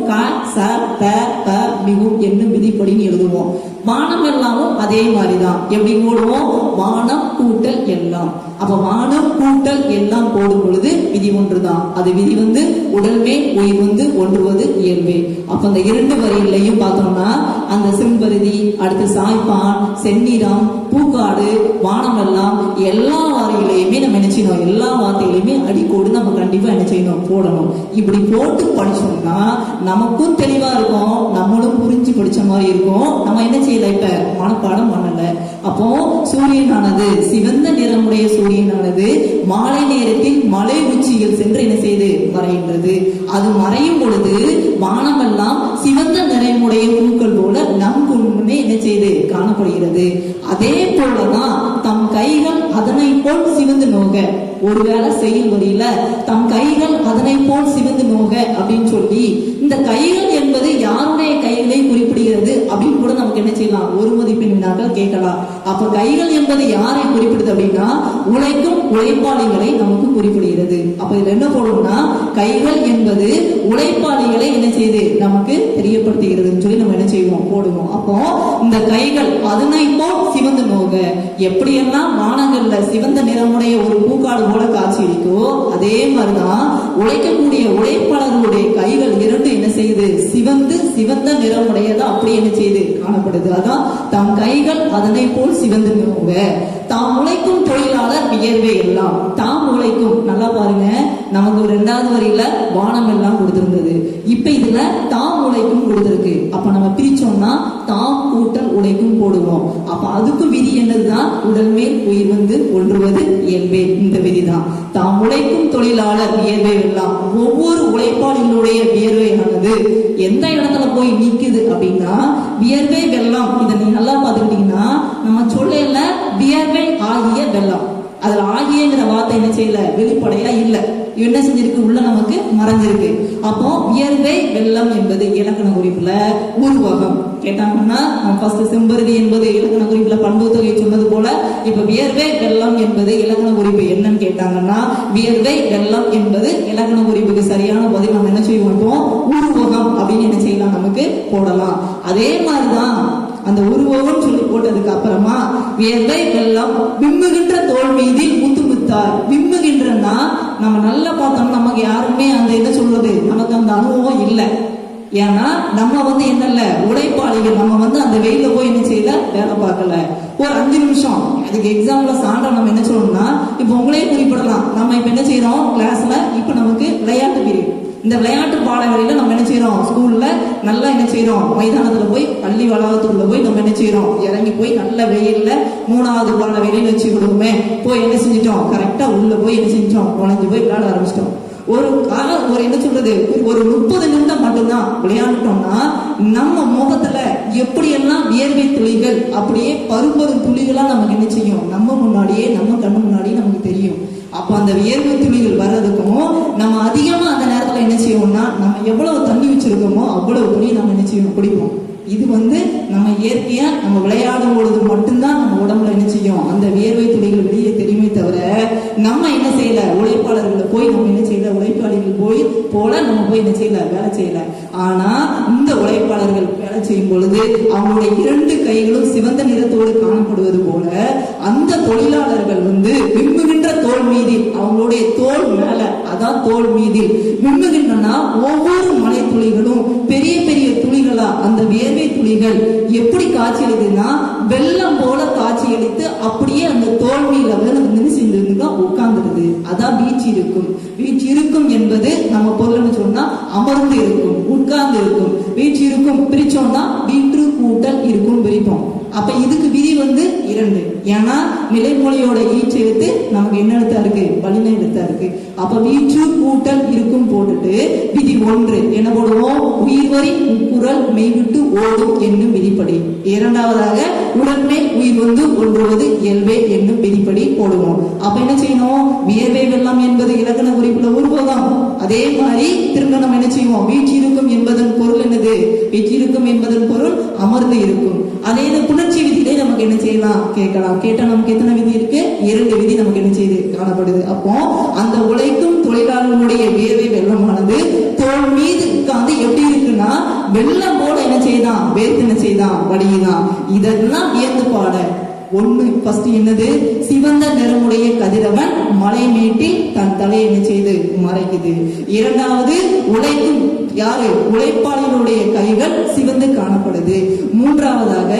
மிகும் என்னும் விதிப்படின்னு எழுதுவோம். வானம் எல்லாமும் அதே மாதிரிதான். எப்படி போடுவோம்? வானம் கூட்டல் எல்லாம். அப்ப வானம் கூட்டல் எல்லாம் போடும் பொழுது விதி ஒன்றுதான். அது விதி வந்து உடல்மே உயிர் வந்து ஒன்றுவது இயல்பே. அப்ப அந்த இரண்டு வரிகளையும் பார்த்தோம்னா அந்த செம்பருதி, அடுத்து சாய்ப்பான், செந்நிறம், பூக்காடு, வானம் எல்லாம் எல்லா வார்த்தைகளையுமே நம்ம என்ன செய்யணும், எல்லா வார்த்தைகளையுமே அடிக்கோடு நம்ம கண்டிப்பா என்ன செய்யணும், போடணும். இப்படி போட்டு படிச்சோம்னா நமக்கும் தெளிவா இருக்கும், நம்மளும் புரிஞ்சு படிச்ச மாதிரி இருக்கும். நம்ம என்ன செய்யல, இப்ப மனப்பாடம் பண்ணல. அப்போ சூரியனானது சிவந்த நிறமுடைய சூரியனானது மாலை நேரத்தில் மலை உச்சியில் சென்று என்ன செய்து மறைகின்றது. அது மறையும் பொழுது வானமெல்லாம் சிவந்த நிறமுடைய பூக்கள் போல நம் முன்னே என்ன செய்து காணப்படுகிறது. அதே போலதான் தம் கைகள் அதனை போல் சிவந்து நோக, ஒருவேளை செயல் வழியில தம் கைகள் அதனை போல் சிவந்து நோக அப்படின்னு சொல்லி, இந்த கைகள் என்பது யாருடைய கைகளை குறிப்பிடுகிறது அப்படின்னு கூட நமக்கு என்ன செய்யலாம், ஒரு மதிப்பெண் வினாக்கள் கேட்கலாம். அப்ப கைகள் என்பது யாரை குறிப்பிடுது அப்படின்னா உழைக்கும் உழைப்பாளிகளை நமக்கு குறிப்பிடுகிறது. அப்ப இதுல என்ன போடும்னா கைகள் என்பது உழைப்பாளிகளை என்ன செய்து நமக்கு தெரியப்படுத்துகிறதுன்னு சொல்லி நம்ம என்ன செய்வோம், போடுவோம். அப்போ இந்த கைகள் அதனை போல் சிவந்து நோக, எப்படியெல்லாம் வானங்கள்ல சிவந்த நிறமுடைய ஒரு பூக்காடு போல காட்சி அளிக்கோ அதே மாதிரிதான் உழைக்கக்கூடிய உழைப்பாளர்களுடைய கைகள் இரண்டு என்ன செய்யுது, சிவந்த நிறமுடையதா அப்படி என்ன செய்து காணப்படுது. அதான் தம் கைகள் அதனை போல் சிவந்து நோக. தாம் உழைக்கும் தொழிலாளர் வியர்வே எல்லாம். தாம் உழைக்கும், நல்லா பாருங்க, நமக்கு ஒரு இரண்டாவது வரியில வானம் எல்லாம் கொடுத்திருந்தது, இப்ப இதுல தாம் உழைக்கும் கொடுத்திருக்கு. அப்ப நம்ம பிரிச்சோம்னா தாம் கூட்டல் உழைக்கும் போடுவோம். அப்ப அதுக்கு விதி என்னதுதான், உடல் மேல் உயிர் வந்து ஒன்றுவது இயல்பே. இந்த விதிதான். தாம் உழைக்கும் தொழிலாளர் வியர்வை எல்லாம். ஒவ்வொரு உழைப்பாளிகளுடைய வியர்வையானது எந்த இடத்துல போய் நிக்குது அப்படின்னா வியர்வை வெள்ளம். இதை நீ நல்லா பாத்துக்கிட்டீங்கன்னா நம்ம சொல்லல வியர்வை ஆகிய வெள்ளம். அதுல ஆகியங்கிற வார்த்தை என்ன செய்யல, வெளிப்படையா இல்ல, என்ன செஞ்சிருக்கு, உள்ள நமக்கு மறைஞ்சிருக்கு. அப்போ வியர்வை வெள்ளம் என்பது இலக்கண குறிப்புல உருவகம். கேட்டாங்கன்னா ஃபர்ஸ்ட் செம்பருதி என்பது இலக்கண குறிப்புல பண்பு தொகை சொன்னது போல, இப்ப வியர்வை வெள்ளம் என்பது இலக்கண குறிப்பு என்னன்னு கேட்டாங்கன்னா வியர்வை வெள்ளம் என்பது இலக்கண குறிப்புக்கு சரியான பதில் நம்ம என்ன செய்வோம், உருவகம் அப்படின்னு என்ன செய்யலாம், நமக்கு போடலாம். அதே மாதிரிதான் அந்த உருவகம் சொல்லி போட்டதுக்கு அப்புறமா வியர்வை வெள்ளம் விம்முகின்ற தோல் மீதில் முத்து முத்தார். விம்முகின்றன்னா நம்ம நல்லா பார்த்தோம், நமக்கு யாருமே அந்த என்ன சொல்றது, நமக்கு அந்த அனுபவம் இல்லை. ஏன்னா நம்ம வந்து என்னல்ல உழைப்பாளிகள், நம்ம வந்து அந்த வெயில போய் என்ன செய்யல, வேலை பார்க்கல. ஒரு 5 நிமிஷம் அதுக்கு எக்ஸாம்ல சான்றா நம்ம என்ன சொல்லணும்னா, இப்ப உங்களே குறிப்பிடலாம், நம்ம இப்ப என்ன செய்யறோம் கிளாஸ்ல, இப்ப நமக்கு விளையாட்டு பீரியட், இந்த விளையாட்டு பாடங்களில நம்ம என்ன செய்யறோம், ஸ்கூல்ல நல்லா என்ன செய்யறோம், மைதானத்துல போய் பள்ளி வளாகத்துக்குள்ள போய் நம்ம என்ன செய்யறோம், இறங்கி போய் நல்ல வெயில்ல 3வது பாட வெளியில வச்சு விடுவோமே, போய் என்ன செஞ்சிட்டோம், கரெக்டா உள்ள போய் என்ன செஞ்சோம், நுழைஞ்சு போய் விளையாட ஆரம்பிச்சிட்டோம். ஒரு என்ன சொல்றது, ஒரு 30 நிமிடம் மட்டும்தான் விளையாண்டுட்டோம்னா நம்ம முகத்துல எப்படியெல்லாம் வியர்வை துளிகள் அப்படியே பருப்பரும் துளிகளா நமக்கு என்ன செய்யும், நம்ம முன்னாடியே நம்ம கண்ணு முன்னாடியே நமக்கு தெரியும். அப்ப அந்த வியர்வை துளிகள் வர்றதுக்கும் நம்ம அதிகமா அந்த நேரத்துல என்ன செய்வோம்னா, நம்ம எவ்வளவு தண்ணி வச்சிருக்கோமோ அவ்வளவு துணி நம்ம என்ன செய்யணும், குடிப்போம். இது நம்ம இயற்கையா நம்ம விளையாடும் பொழுது மட்டும்தான் நம்ம உடம்புல என்ன செய்யும், அந்த வியர்வை துளிகள் வெளியே தெரியுமே தவிர நம்ம என்ன செய்யல, உழைப்பாளர்களை போய் நம்ம என்ன செய்யல, உழைப்பாளிகள் போல நம்ம போய் என்ன செய்யல, வேலை செய்யல. ஆனா இந்த உழைப்பாளர்கள் வேலை செய்யும் பொழுது அவங்களுடைய 2 கைகளும் சிவந்த நிறத்தோடு காணப்படுவது போல அந்த தொழிலாளர்கள் விம்முகின்ற தோல் மீதில், அவங்களுடைய தோல் மேல, அதான் தோல் மீதில் விம்முகின்றனா ஒவ்வொரு மழை துளிகளும் பெரிய பெரிய துளிகளா அந்த வியர்வை துளிகள் எப்படி காட்சியளிக்குதுன்னா வெள்ளம் போல காட்சியளித்து அப்படியே அந்த தோல்வியில உட்கார்ந்துருது. அதான் வீச்சு இருக்கும். வீச்சு இருக்கும் என்பது நம்ம பொருள்னு சொன்னா அமர்ந்து இருக்கும், உட்கார்ந்து இருக்கும். வீச்சு இருக்கும் பிரிச்சோம்னா வீற்று கூட்டல் இருக்கும் பிரிப்போம். அப்ப இதுக்கு விதி 2. ஏன்னா நிலைமொழியோட ஈச்சு எழுத்து நமக்கு என்ன எழுத்தா இருக்கு, வலிமை எழுத்தா இருக்கு. அப்ப வீச்சு கூட்டல் இருக்கும் போட்டுட்டு விதி 1 என்ன போடுவோம், உயிர்வரி முக்குரல் மெய்விட்டு ஓடும் என்னும் விதிப்படி. 2வதாக உடன்மை உயிர் ஒன்றுவது இயல்பே என்னும் விதிப்படி போடுவோம். அப்ப என்ன செய்யணும், வியர்வை வெள்ளம் என்பது இலக்கண குறிப்புல உருவகம். அதே மாதிரி திரும்ப நம்ம என்ன செய்வோம், வீச்சு இருக்கும் என்பதன் பொருள் என்னது, வீச்சு இருக்கும் என்பதன் பொருள் அமர்ந்து இருக்கும். அதே புணர்ச்சி விதியிலே நமக்கு என்ன செய்யலாம், கேட்கலாம். கேட்டா நமக்கு எத்தனை விதி இருக்கு, 2 விதி நமக்கு என்ன செய்யுது, காணப்படுது. அப்போ அந்த உழைக்கும் தொழிலாளர்களுடைய வியர்வை வெள்ளமானது தோல் மீது உட்கார்ந்து எப்படி இருக்குன்னா வெள்ளம் போல என்ன செய்தான், வேர்த்து என்ன செய்தான், வடியுதான். இதெல்லாம் வியந்து பாட 1 ஃபர்ஸ்ட் என்னது, சிவந்த நிறமுடைய கதிரவன் மலை மேட்டில் தன் தலையை என்ன செய்து மறைக்குது. 2வது உழைக்கும் யாரு, உழைப்பாளர்களுடைய கைகள் சிவந்து காணப்படுது. 3வதாக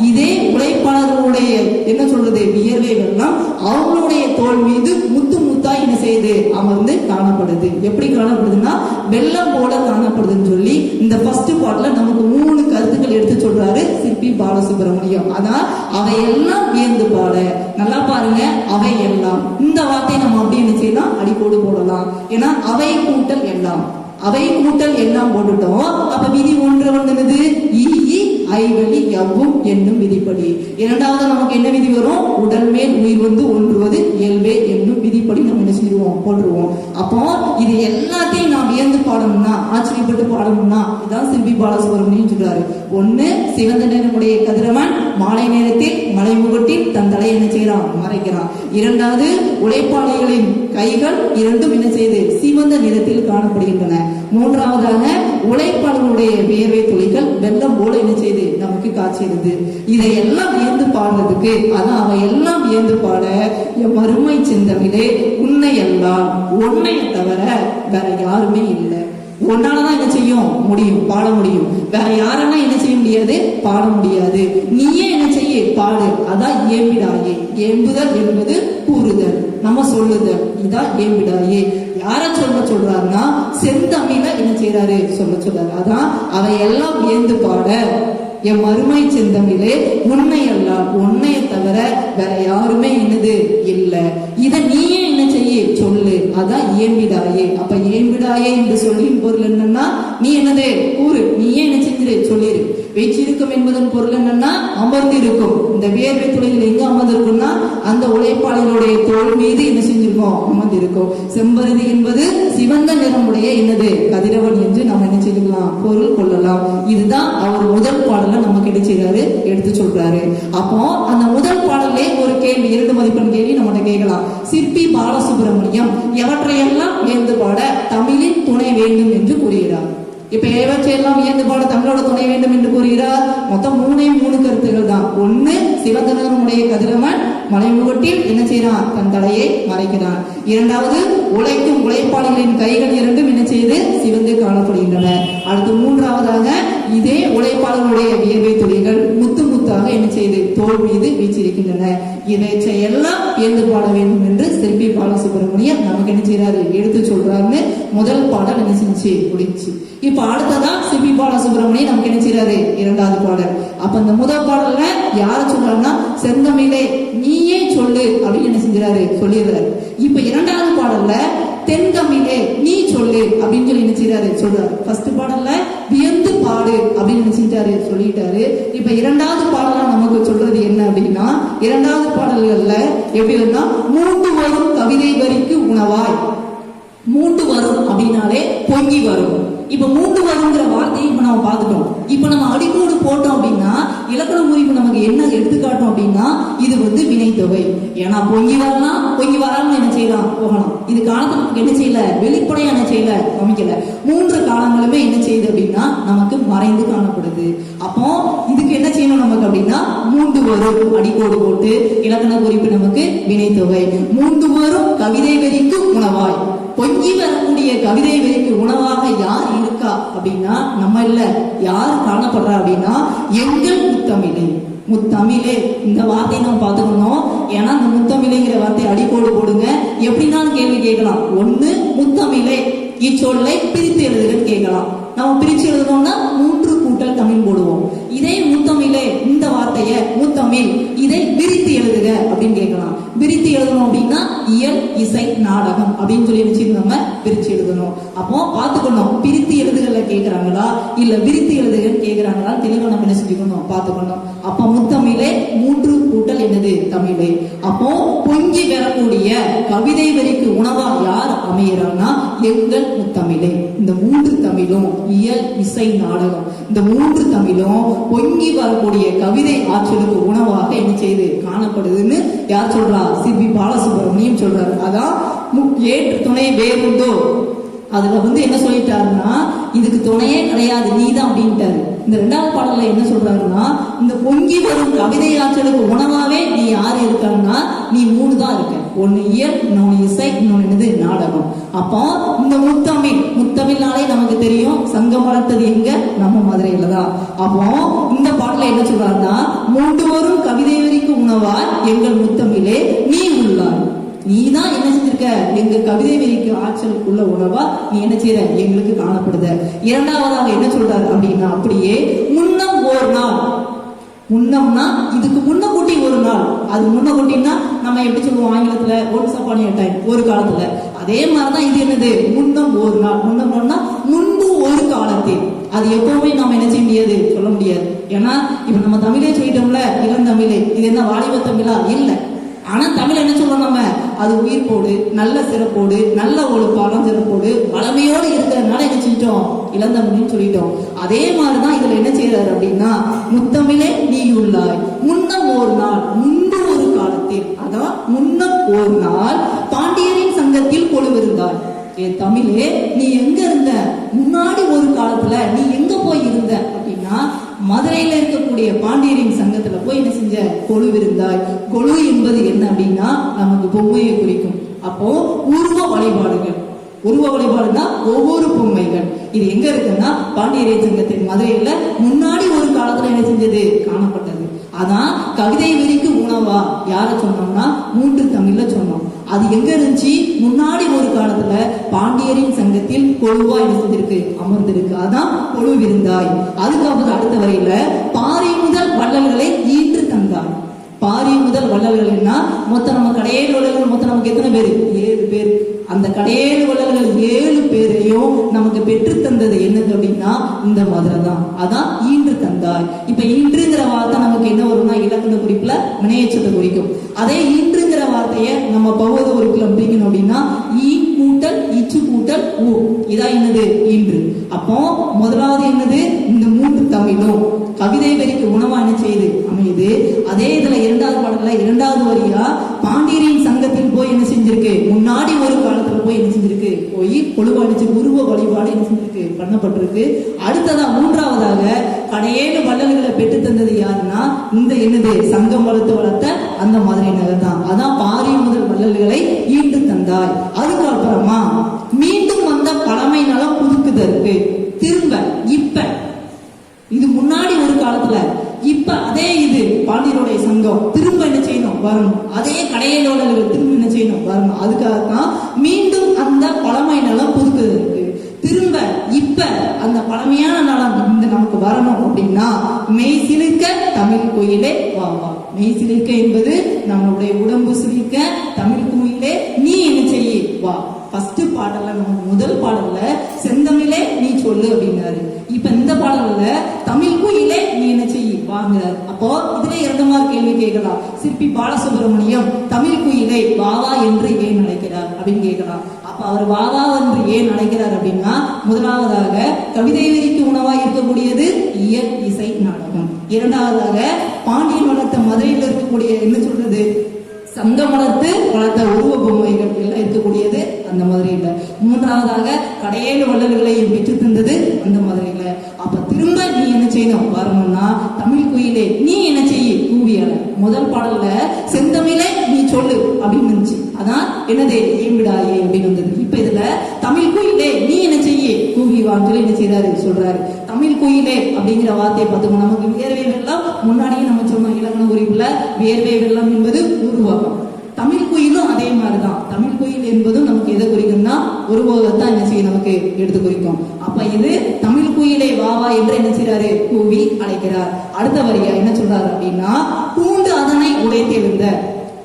இதே உழைப்பாளர்களுடைய என்ன சொல்றது, வியர்வை வெள்ளம் அவங்களுடைய தோல் மீது முத்து முத்தா என்ன செய்யுது, அமர்ந்து காணப்படுது. எப்படி காணப்படுதுன்னா வெள்ளம் போல காணப்படுதுன்னு சொல்லி இந்த ஃபர்ஸ்ட் பார்ட்ல நமக்கு 3 கருத்துக்கள் எடுத்து சொல்றாரு சிற்பி பாலசுப்ரமணியம். அதான் அவையெல்லாம் வியந்து பாட. நல்லா பாருங்க, அவை எல்லாம் இந்த வார்த்தை நம்ம அப்படி என்ன செய்யலாம், அடிக்கோடு போடலாம். ஏன்னா அவை கூட்டல் எல்லாம், அவை கூட்டல் எல்லாம் போட்டுட்டோம். அப்ப விதி 1 வந்தது ஈ ஐவழி எவ்வும் என்னும் விதிப்படி. 2வது நமக்கு என்ன விதி வரும், உடல் மேல் உயிர் ஒன்றுவது இயல்பே என்னும் விதிப்படி நம்ம என்ன செய்வோம், போட்டுருவோம். அப்போ இது எல்லாத்தையும் நாம் வியந்து பாடணும்னா, ஆச்சரியப்பட்டு பாடணும்னா இதான் சிற்பி பாலசுப்ரமணியம் சொல்றாரு. 1 சிவந்த நிறமுடைய கதிரவன் மாலை நேரத்தில் மலைமுகட்டில் தன் தலையை என்ன செய்யறான், மறைக்கிறான். 2வது உழைப்பாளிகளின் கைகள் 2ம் என்ன செய்து சிவந்த நிறத்தில் காணப்படுகின்றன. 3வதாக உழைப்பாளர்களுடைய வியர்வை துளிகள் வெள்ளம் போல என்ன செய்து நமக்கு காட்சியது. இதையெல்லாம் வியந்து பாடுறதுக்கு, அதான் அவை எல்லாம் வியந்து பாட மறுமை செந்தமிழே உன்னை எல்லாம், உன்னை தவிர வேற யாருமே இல்லை. உன்னாலதான் என்ன செய்யும் முடியும், பாட முடியும். வேற யாரெல்லாம் என்ன செய்ய முடியாது, பாட முடியாது. நீயே என்ன செய்ய, பாடு. அதான் ஏம்பிடாயே. ஏம்புதல் என்பது கூறுதல், நம்ம சொல்லுதல். இதான் ஏம்பிடாயே. யார சொல்றாருன்னா செந்தமிழ என்ன செய்யறாரு, சொல்றாரு. அதான் அவை எல்லாம் வியந்து பாட என் மறுமை செந்தமிழே உன்னை எல்லாம், உன்னைய தவிர வேற யாருமே என்னது இல்லை. இத நீயே என்ன செய்ய, சொல்லு. அதான் ஏம்பிடாயே. அப்ப ஏம்பிடாயே என்று சொல்லின் பொருள் என்னன்னா, நீ என்னது கூறு, நீயே என்ன செஞ்சிரு, சொல்லிரு. வீச்சிருக்கும் என்பதன் பொருள் என்னன்னா அமர்ந்து இருக்கும். இந்த வியர்வை துளிகள் எங்க அமர்ந்திருக்கும்னா அந்த உழைப்பாளர்களுடைய தோல் மீது என்ன செஞ்சிருக்கோம், அமர்ந்திருக்கும். செம்பருதி என்பது சிவந்த நிறமுடைய என்னது கதிரவன் என்று நம்ம என்ன செய்யலாம், பொருள் கொள்ளலாம். இதுதான் அவர் முதல் பாடல நமக்கு என்ன செய்யறாரு, எடுத்து சொல்றாரு. அப்போ அந்த முதல் பாடலே ஒரு கேள்வி, 2 மதிப்பெண் கேள்வி நம்ம கேட்கலாம். சிற்பி பாலசுப்ரமணியம் எவற்றையெல்லாம் வியந்து பாட தமிழின் துணை வேண்டும் என்று கூறுகிறார். இப்ப எவற்றையெல்லாம் வியந்து பாட தமிழோட துணை வேண்டும் என்று கூறுகிறார். மொத்தம் 3 கருத்துகள் தான். 1 சிவந்த நிறமுடைய கதிரவன் மலைமுகட்டில் என்ன செய்யறான், தன் தலையை மறைக்கிறான். 2வது உழைக்கும் உழைப்பாளிகளின் கைகள் 2ம் என்ன செய்து சிவந்து காணப்படுகின்றன. அடுத்து 3வதாக இதே உழைப்பாளர்களுடைய வியர்வை துளிகள் முத்து முத்தாக என்ன செய்து தோல் மீது வீச்சிருக்கின்றன. இவற்றையெல்லாம் எழுந்து பாட வேண்டும் என்று சிற்பி பாலசுப்ரமணியம் நமக்கு என்ன செய்யறாரு, எடுத்து சொல்றாருன்னு முதல் பாடல் என்ன செஞ்சு முடிச்சு. இப்ப அடுத்ததா சிற்பி பாலசுப்ரமணியம் நமக்கு என்ன செய்யறாரு, இரண்டாவது பாடல். அப்ப இந்த முதல் பாடல்ல யார சொல்றாருன்னா, செந்தமிழே நீயே சொல்லு அப்படின்னு என்ன செஞ்சாரு, சொல்லிடுறாரு. இப்ப இரண்டாவது பாடல்ல தென்தமிழே நீ சொல்லு அப்படின்னு சொல்லி என்ன செய்யறாரு, சொல்றாரு. ஃபர்ஸ்ட் பாடல்ல வியந்து பாடு அப்படின்னு என்ன செஞ்சாரு, சொல்லிட்டாரு. இப்ப இரண்டாவது பாடலா நமக்கு சொல்றது என்ன அப்படின்னா, இரண்டாவது பாடல்கள்ல எப்படின்னா, மூண்டு வரும் கவிதை வரிக்கு உணவாய். மூண்டு வரும் அப்படின்னாலே பொங்கி வரும். இப்ப மூண்டு வருங்கிற வார்த்தையை இப்ப நம்ம பார்த்துட்டோம். இப்ப நம்ம அடிக்கோடு போட்டோம் அப்படின்னா இலக்கண முறிவு நமக்கு என்ன எடுத்துக்காட்டும் அப்படின்னா, இது வினைத்தொகை. ஏன்னா பொங்கி வரலாம், பொங்கி வராமல் என்ன செய்யலாம், போகலாம். இது காலத்தை நமக்கு என்ன செய்யல, வெளிப்படையா என்ன செய்யல, அமைக்கல. மூன்று காலங்களுமே என்ன செய்யுது அப்படின்னா நமக்கு மறைந்து காணப்படுது. அப்போ இதுக்கு என்ன செய்யணும் நமக்கு அப்படின்னா, மூன்று வரும் அடிக்கோடு போட்டு இலக்கண குறிப்பு நமக்கு வினைத்தொகை. மூன்று வரும் கவிதை வரிக்கு உணவாய். பொங்கி வரக்கூடிய கவிதை வரிக்கு உணவாக யார் இருக்கா அப்படின்னா, நம்ம இல்ல, யார் காணப்படுறா அப்படின்னா எங்கள் முத்தமிழே. முத்தமிழே இந்த வார்த்தையை நம்ம பார்த்துக்கணும். ஏன்னா இந்த முத்தமிழைங்கிற வார்த்தை அடிக்கோடு போடுங்க. எப்படின்னாலும் கேள்வி கேட்கலாம். ஒண்ணு முத்தமிழே இச்சொல்லை பிரித்து எழுதுன்னு கேட்கலாம். நம்ம பிரிச்சு எழுதணும்னா மூன்று கூட்டல் தமிழ் போடுவோம். இதே முத்தமிழே இந்த வார்த்தைய முத்தமிழ் இதை விரித்து எழுதுக அப்படின்னு கேட்கலாம். விரித்து எழுதணும் அப்படின்னா இயல் இசை நாடகம் அப்படின்னு சொல்லி வச்சு நம்ம பிரிச்சு எழுதணும். அப்போ பார்த்துக்கணும், பிரித்து எழுதுகள்ல கேட்கறாங்களா இல்ல விரித்து எழுதுகன்னு கேட்கறாங்களா தெளிவா நம்ம என்ன செஞ்சுக்கணும், பார்த்துக்கணும். அப்போ முத்தமிழே மூன்று கூட்டல் என்னது, தமிழே. அப்போ பொங்கி வரக்கூடிய கவிதை வரிக்கு உணவா யார் அமையறான்னா எங்கள் முத்தமிழே. இந்த மூன்று தமிழும் இயல் இசை நாடகம் இந்த மூன்று தமிழும் பொங்கி வரக்கூடிய கவிதை ஆற்றலுக்கு உணவாக என்ன செய்து காணப்படுதுன்னு யார் சொல்றா, சிற்பி பாலசுப்ரமணியம் சொல்றாரு. அதான் ஏற்று துணை வேறுண்டோ, அதுல என்ன சொல்லிட்டாருன்னா, இதுக்கு துணையே கிடையாது நீதான் அப்படின்ட்டாரு. இந்த இரண்டாவது பாடல்ல என்ன சொல்றாருன்னா, இந்த பொங்கி வரும் கவிதை ஆற்றலுக்கு உணவாவே நீ யாரு இருக்கான்னா நீ மூணு தான் இருக்க. ஒன்னு இயல், இன்னொன்னு இசை, இன்னொன்னு என்னது நாடகம். அப்போ இந்த முத்தமிழ்னாலே நமக்கு தெரியும் சங்கம் வளர்த்தது எங்க, நம்ம மதுரையில தான். அப்போ இந்த பாடல என்ன சொல்றாருன்னா, மூன்று வரும் கவிதை வரிக்கு உணவா எங்கள் முத்தமிழே நீ உள்ளாய். நீ தான் என்ன செஞ்சிருக்க, எங்க கவிதை வரிக்கு ஆற்றலுக்குள்ள உணவா நீ என்ன செய்யற, எங்களுக்கு காணப்படுத. இரண்டாவதாக என்ன சொல்றாரு அப்படின்னா, அப்படியே முன்னம் ஒரு நாள். முன்னம்னா இதுக்கு முன்ன கூட்டி ஒரு நாள். அது முன்ன கூட்டினா நம்ம எப்படி சொல்லுவோம் ஆங்கிலத்துல, ஒன்ஸ் அப்பான் எ டைம், ஒரு காலத்துல. அதே மாதிரிதான் இது என்னது, முன்னம் ஒரு நாள். முன்னம்னா முன்பு ஒரு காலத்தில். அது எப்பவுமே நம்ம என்ன செய்ய முடியாது, சொல்ல முடியாது. ஏன்னா இப்ப நம்ம தமிழே சொல்லிட்டோம்ல, இளந்தமிழே. இது என்ன வாலிப தமிழா இல்ல. ஆனா தமிழ் என்ன சொல்றோம் நம்ம, அது உயிர்ப்போடு நல்ல சிறப்போடு நல்ல ஒரு பாலம் சிறப்போடு வளமையோடு இருக்கிறதுனால என்ன செஞ்சோம், இளந்தமிழ்னு சொல்லிட்டோம். அதே மாதிரிதான் இதுல என்ன செய்யறாரு அப்படின்னா, முத்தமிழே நீ உள்ளாய் முன்னம் ஒரு நாள், முன்பு ஒரு காலத்தில். அதான் முன்னம் ஒரு நாள் பாண்டியரின் சங்கத்தில் கொழுவிருந்தாய். ஏ தமிழே நீ எங்க இருந்த, முன்னாடி ஒரு காலத்துல நீ எங்க போய் இருந்த அப்படின்னா, மதுரையில இருக்கக்கூடிய பாண்டியரின் சங்கத்துல போய் என்ன செஞ்ச, கொழுவிருந்தாய். கொழு என்பது என்ன அப்படின்னா நமக்கு பொம்மையை குறிக்கும். அப்போ உருவ வழிபாடுகள், உருவ வழிபாடுனா ஒவ்வொரு பொம்மைகள். இது எங்க இருக்குன்னா பாண்டியரின் சங்கத்தின் மதுரையில முன்னாடி ஒரு காலத்துல என்ன செஞ்சது, காணப்பட்டது. அதான் கவிதை வரிக்கு உணவா யார சொன்னோம்னா மூன்று தமிழ்ல சொன்னோம். அது எங்க இருந்துச்சு, முன்னாடி ஒரு காலத்துல பாண்டியரின் சங்கத்தில் கொழுவா என்ன செஞ்சிருக்கு, அமர்ந்திருக்கு. அதான் கொழுவிருந்தாய். அதுக்கப்புறம் அடுத்த வரையில பாரி முதல் வள்ளல்களை ஈன்று தந்தாய். பாரி முதல் வள்ளல்கள்னா மொத்தம் நம்ம கடையேழு வள்ளல்கள் மொத்தம் நமக்கு எத்தனை பேரு, 7 பேர். அந்த கடையேழு வள்ளல்கள் 7 பேரையும் நமக்கு பெற்று தந்தது என்னது அப்படின்னா இந்த மதுரை தான். அதான் ஈன்று தந்தாய். இப்ப ஈன்றுங்கிற வார்த்தை நமக்கு என்ன வரும்னா இலக்கண குறிப்புல வினையச்சத்தை குறிக்கும். அதே ஈன்றுங்கிற வார்த்தைய நம்ம பகுவத குறிப்புல பிடிக்கணும் அப்படின்னா ஈ கூட்டல் இச்சு கூட்டல் ஊ, இதான் என்னது ஈன்று. அப்போ முதலாவது என்னது, இந்த மூன்று தமிழும் கவிதை வரிக்கு உணவா என்ன செய்யுது, அமையுது. அதே இதுல இரண்டாவது பாடல்ல இரண்டாவது வரியா பாண்டியரின் சங்கத்தில் போய் என்ன செஞ்சிருக்கு, முன்னாடி ஒரு காலத்துல போய் என்ன செஞ்சிருக்கு, போய் கொழுவடிச்சு உருவ வழிபாடு என்ன செஞ்சிருக்கு, பண்ணப்பட்டிருக்கு. அடுத்ததா மூன்றாவதாக கடையேழு வள்ளல்களை பெற்று தந்தது யாருன்னா இந்த என்னது சங்கம் வளர்த்த அந்த மதுரை நகர் தான். அதான் பாரி முதல் வள்ளல்களை ஈண்டு தந்தாய். அதுக்கப்புறமா மீண்டும் வந்த பழமை நலம் புதுக்குதற்கு திரும்ப இப்ப, இது முன்னாடி ஒரு காலத்துல, இப்ப அதே இது பாண்டியருடைய சங்கம் திரும்ப என்ன செய்யணும் வரணும், அதே கடையலோட திரும்ப என்ன செய்யணும் வரணும். அதுக்காகத்தான் மீண்டும் அந்த பழமை நலம் புதுக்குறதுக்கு திரும்ப இப்ப அந்த பழமையான நலம் இந்த நமக்கு வரணும் அப்படின்னா மெய் சிலிர்க்க தமிழ் கோயிலே வா வா. மெய் சிலிர்க்க என்பது நம்மளுடைய உடம்பு சிலிர்க்க தமிழ் கோயிலே நீ என்ன செய்ய வா. ஃபர்ஸ்ட் பாடல்ல நம்ம முதல் பாடல்ல செந்தமிழே நீ சொல்லு அப்படின்னாரு. இப்ப இந்த பாடல்ல தமிழ் கோயிலே நீ என்ன செய்ய வாங்குறாரு. அப்போ இதுல 2 மார்க் கேள்வி கேட்கலாம். சிற்பி பாலசுப்ரமணியம் தமிழ் கோயிலை வாவா என்று ஏன் அழைக்கிறார் அப்படின்னு கேட்கலாம். அப்ப அவர் வாவா என்று ஏன் அழைக்கிறார் அப்படின்னா முதலாவதாக கவிதை வரிக்கு உணவாக இருக்கக்கூடியது இயல் இசை நாடகம். இரண்டாவதாக பாண்டியன் வளர்த்த மதுரையில் இருக்கக்கூடிய என்ன சொல்றது சங்கம் வளர்த்த உருவ பொம்மைகள் எல்லாம் இருக்கக்கூடியது அந்த மதுரையில. மூன்றாவதாக கடையேழு வள்ளல்களையும் பெற்று தந்தது அந்த மதுரையில. அப்ப திரும்ப நீ என்ன செய்யணும் வரணும்னா தமிழ் கோயிலே நீ என்ன செய்ய கூவியால. முதல் பாடல்ல செந்தமிழே நீ சொல்லு அப்படின்னு இருந்துச்சு, அதான் என்னது ஏம்பிடாயே அப்படின்னு வந்தது. இப்ப இதுல தமிழ் கோயிலே நீ என்ன செய்ய கூவிவான்னு சொல்லி என்ன செய்யறாரு சொல்றாரு. தமிழ் கோயிலே அப்படிங்கிற வார்த்தையை பார்த்துக்கணும். நமக்கு வேர்வை வெள்ளம் முன்னாடியே நம்ம சொன்னோம் இலக்கண குறிப்புல வேர்வை வெள்ளம் என்பது உருவகம். தமிழ் கோயிலும் அதே மாதிரிதான். தமிழ் கோயில் என்பதும் நமக்கு எதை குறிக்கும்னா உருவகத்தான் என்ன செய்யும் நமக்கு எடுத்து குறிக்கும். அப்ப இது தமிழ் கோயிலே வாவா என்று என்ன செய்யறாரு கூவி அழைக்கிறார். அடுத்த வரியா என்ன சொல்றாரு அப்படின்னா கூண்டு அதனை உடைத்தெழுந்த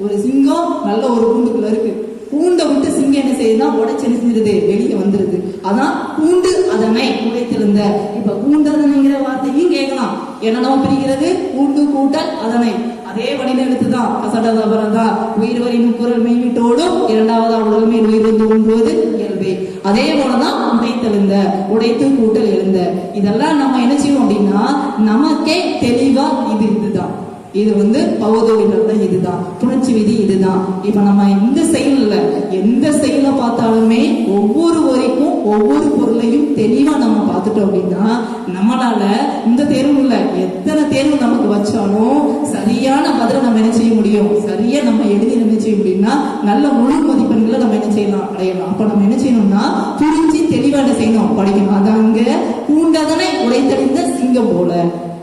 ஒரு சிங்கம் நல்ல ஒரு கூண்டுக்குள்ள இருக்கு. கூண்டை விட்டு சிங்கம் என்ன செய்யுதுன்னா உடைச்சு என்ன செஞ்சிருது வெளியே வந்துருது. அதான் கூண்டு அதனை உடைத்திருந்த. இப்ப கூண்டதனைங்கிற வார்த்தையும் கேட்கலாம். என்னென்ன பிரிக்கிறது கூண்டு கூட்டல் அதனை அதே வடின எழுத்துதான் கசடதான் உயிர் வரி முக்குரல் மெய்விட்டோடும் இரண்டாவதா உடல் மேல் உயிர் வந்து ஒன்றுவது இயல்பே. அதே போலதான் உடைத்தெழுந்த உடைத்து கூட்டல் எழுந்த. இதெல்லாம் நம்ம என்ன செய்வோம் அப்படின்னா நமக்கே தெளிவா இதுதான். இது பவதோவில இதுதான் புணர்ச்சி விதி இதுதான். இப்ப நம்ம இந்த செயல்ல எந்த செயலை பார்த்தாலுமே ஒவ்வொரு வரைக்கும் ஒவ்வொரு பொருளையும் தெளிவா நம்ம பார்த்துட்டோம் அப்படின்னா நம்மளால இந்த தேர்வு இல்ல எத்தனை தேர்வு நமக்கு வச்சாலும் சரியான பதில நம்ம என்ன செய்ய முடியும். சரியா நம்ம எழுதி நம்ம செய்ய முடியும்னா நல்ல முழு மதிப்பெண்களை நம்ம என்ன செய்யலாம் அடையலாம். அப்ப நம்ம என்ன செய்யணும்னா புரிஞ்சு தெளிவா என்ன செய்யணும் படிக்கணும். அதாங்க கூண்டதனை உடைத்தெறிந்த சிங்கம் போல.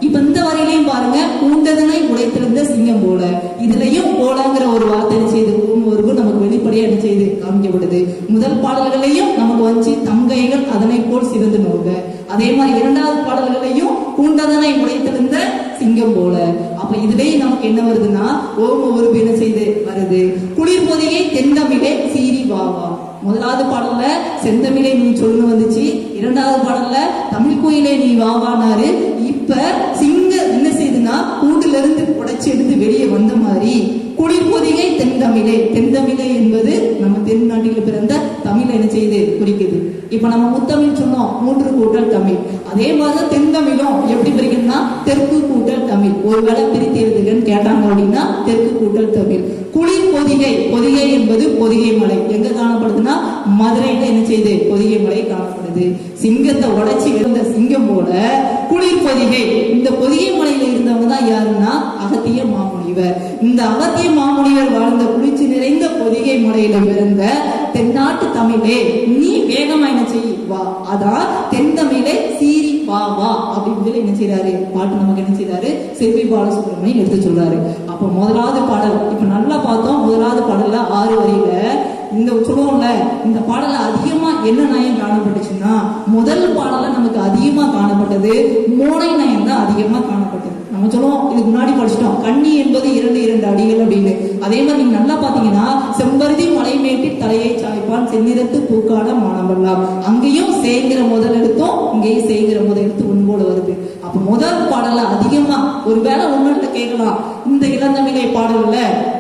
இப்ப இந்த வரையிலையும் பாருங்க கூண்டதனை உடைத்திருந்த சிங்கம் போல. இதுலயும் போலங்கிற ஒரு வார்த்தை செய்து ஒருவர் நமக்கு வெளிப்படையா என்ன செய்து காமிக்கப்படுது. முதல் பாடல்களையும் நமக்கு வச்சு தங்கைகள் அதனை போல் சிறந்து நோக்க. அதே மாதிரி இரண்டாவது பாடல்களையும் கூண்டதனை உடைத்திருந்த சிங்கம் போல. அப்ப இதுலயும் நமக்கு என்ன வருதுன்னா ஓம உருவு என்ன செய்து வருது. குளிர் பொதியை தென்தமிழே சீரி வாவா. முதலாவது பாடல்ல செந்தமிழே நீ சொல்லுன்னு வந்துச்சு. இரண்டாவது பாடல்ல தமிழ் கோயிலே நீ வாவானாரு. இப்ப சிங்க என்ன செய்யுதுன்னா கூண்டுல இருந்து உடைச்சு எடுத்து வெளியே வந்த மாதிரி குளிர் பொதிகை தென்தமிழே. தென்தமிழே என்பது நம்ம தென்னாட்டில் பிறந்த தமிழ் என்ன செய்து குறிக்குது. இப்ப நம்ம முத்தமிழ் சொன்னோம் 3 கூட்டல் தமிழ். அதே மாதிரி தென்தமிழும் எப்படி பிரிக்கணும்னா தெற்கு கூட்டல் தமிழ். ஒருவேளை பிரித்து எழுதுகன்னு கேட்டாங்க அப்படின்னா தெற்கு கூட்டல் தமிழ். குளிர் பொதிகை பொதிகை என்பது பொதிகை மலை எங்க காணப்படுதுன்னா மதுரையில என்ன செய்யுது பொதிகை மலை காணப்படுது. சிங்கத்தை உடைச்சி இருந்த சிங்கம் போல குளிர் பொதிகை. இந்த பொதிகை மலையில இருந்தவங்க தான் யாருன்னா அகத்திய மாமுனிவர். இந்த அகத்திய மாமுனிவர் வாழ்ந்த குளிர்ச்சி நிறைந்த பொதிகை மலையில பிறந்த தென்னாட்டு தமிழே நீ வேகமா என்ன செய்ய வா. அதான் தென்தமிழே சீரி வா வா அப்படின்னு சொல்லி என்ன செய்யறாரு பாட்டு நமக்கு என்ன செய்யறாரு சிற்பி பாலசுப்ரமணியன் எடுத்து சொல்றாரு. அப்ப முதலாவது பாடல் இப்ப நல்லா பார்த்தோம். முதலாவது பாடல்ல 6 வரியில இந்த சொல்லுவோம்ல இந்த பாடல அதிகமா என்ன நயம் காணப்பட்டுச்சுன்னா முதல் பாடல நமக்கு அதிகமா காணப்பட்டது மோனை நயம் தான் அதிகமா காணப்பட்டது. நம்ம சொல்லுவோம் இதுக்கு முன்னாடி படிச்சிட்டோம் கண்ணி என்பது 2 அடிகள் அப்படின்னு. அதே மாதிரி நீங்க நல்லா பாத்தீங்கன்னா செம்பருதி மலைமேட்டி தலையை சாய்ப்பான் செந்நிறத்து பூக்கான மானவெல்லாம். அங்கேயும் சேங்கிற முதல் எழுத்தும் இங்கேயும் சேங்கிற முதல் எழுத்து ஒன்போடு வருது. அப்ப முதல் பாடல அதிகமா ஒருவேளை ஒன்னுல கேட்கலாம் இந்த இளந்தமிழை பாடல்ல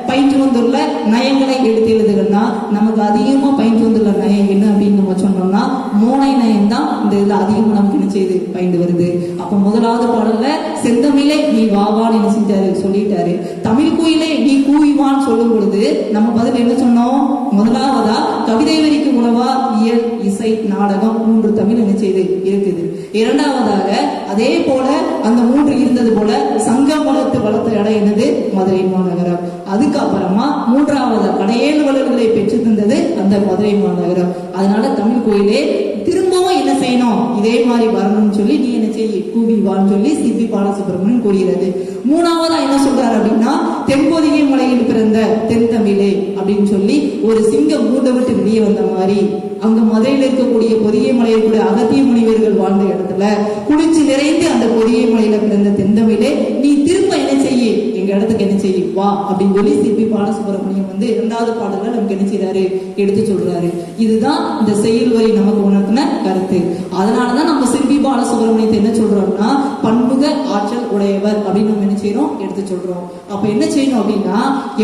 பயின்று வந்துள்ள நயங்களை எடுத்து எழுதுகள்னா நமக்கு அதிகமா பயின்று வந்துள்ள நயம் என்ன அப்படின்னு நம்ம சொன்னோம்னா மோனை நயம் தான் இந்த இதுல அதிகமா நமக்கு என்ன செய்து பயின்று வருது. அப்ப முதலாவது பாடல்ல செந்தமிழை நீ வாவான்னு என்ன செஞ்சாரு சொல்லிட்டாரு. தமிழ் கோயிலே நீ கூவிவான்னு சொல்லும் பொழுது நம்ம பதில் என்ன சொன்னோம். முதலாவதா கவிதை வரிக்கு உணவா இயல் இசை நாடகம் 3 தமிழ் என்ன செய்து இருக்குது. இரண்டாவதாக அதே போல அந்த 3 இருந்தது போல சங்கம் வளர்த்த இடம் என்னது மதுரை மாநகரம். அதுக்கப்புறமா மூன்றாவது கடையேழு வள்ளல்களை பெற்று தந்தது அந்த மதுரை மாநகரம். அதனால தமிழ் கோயிலே திரும்பவும் என்ன செய்யணும் இதே மாதிரி வரணும்னு சொல்லி நீ என்ன செய்ய கூவி வான்னு சொல்லி சிற்பி பாலசுப்ரமணியன் கூறுகிறது. மூணாவதா என்ன சொல்றாரு அப்படின்னா, தென்பொதிகை மலையில் பிறந்த தென் தமிழே அப்படின்னு சொல்லி ஒரு சிங்கம் மூட்டை விட்டு வெளியே வந்த மாதிரி அங்க மதுரையில் இருக்கக்கூடிய பொதிகை மலையில் கூட அகத்திய முனிவர்கள் வாழ்ந்த இடத்துல குளிர்ச்சி நிறைந்து அந்த பொதிகை மலையில பிறந்த தென்தமிழே நீ திரும்ப என்ன செய்ய, எங்க இடத்துக்கு என்ன செய்ய வா அப்படின்னு சொல்லி சிற்பி பாலசுப்ரமணியம் வந்து இரண்டாவது பாடல்ல நமக்கு என்ன செய்யறாரு, எடுத்து சொல்றாரு. இதுதான் இந்த செயல் வரி நமக்கு உணர்த்தின கருத்து. அதனாலதான் நம்ம சிற்பி பாலசுப்ரமணியத்தை என்ன சொல்றோம்னா பன்முக ஆற்றல் உடையவர் அப்படின்னு நம்ம என்ன செய்யறோம், எடுத்து சொல்றோம். அப்ப என்ன செய்யணும் அப்படின்னா,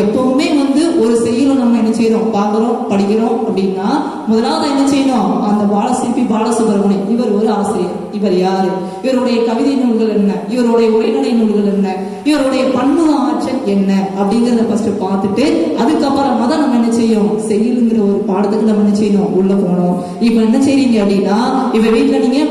எப்பவுமே வந்து ஒரு செயலை நம்ம என்ன செய்யறோம், பார்க்கிறோம் படிக்கிறோம் அப்படின்னா முதலாவது என்ன செய்யணும், அந்த சிற்பி பாலசுப்ரமணியம் இவர் ஒரு ஆசிரியர், இவர் யாரு, இவருடைய கவிதை நூல்கள் என்ன, இவருடைய உரைநடை நூல்கள் என்ன, இவருடைய பன்முக ஆற்றல் என்ன அப்படிங்கறத ஃபர்ஸ்ட் பார்த்துட்டு அதுக்கப்புறமா தான் நம்ம என்ன செய்யும், செயலுங்கிற ஒரு பாடத்துக்கு நம்ம என்ன செய்யணும், உள்ள போனோம். இப்ப என்ன செய்றீங்க அப்படின்னா, இப்ப வீட்டுல நீங்க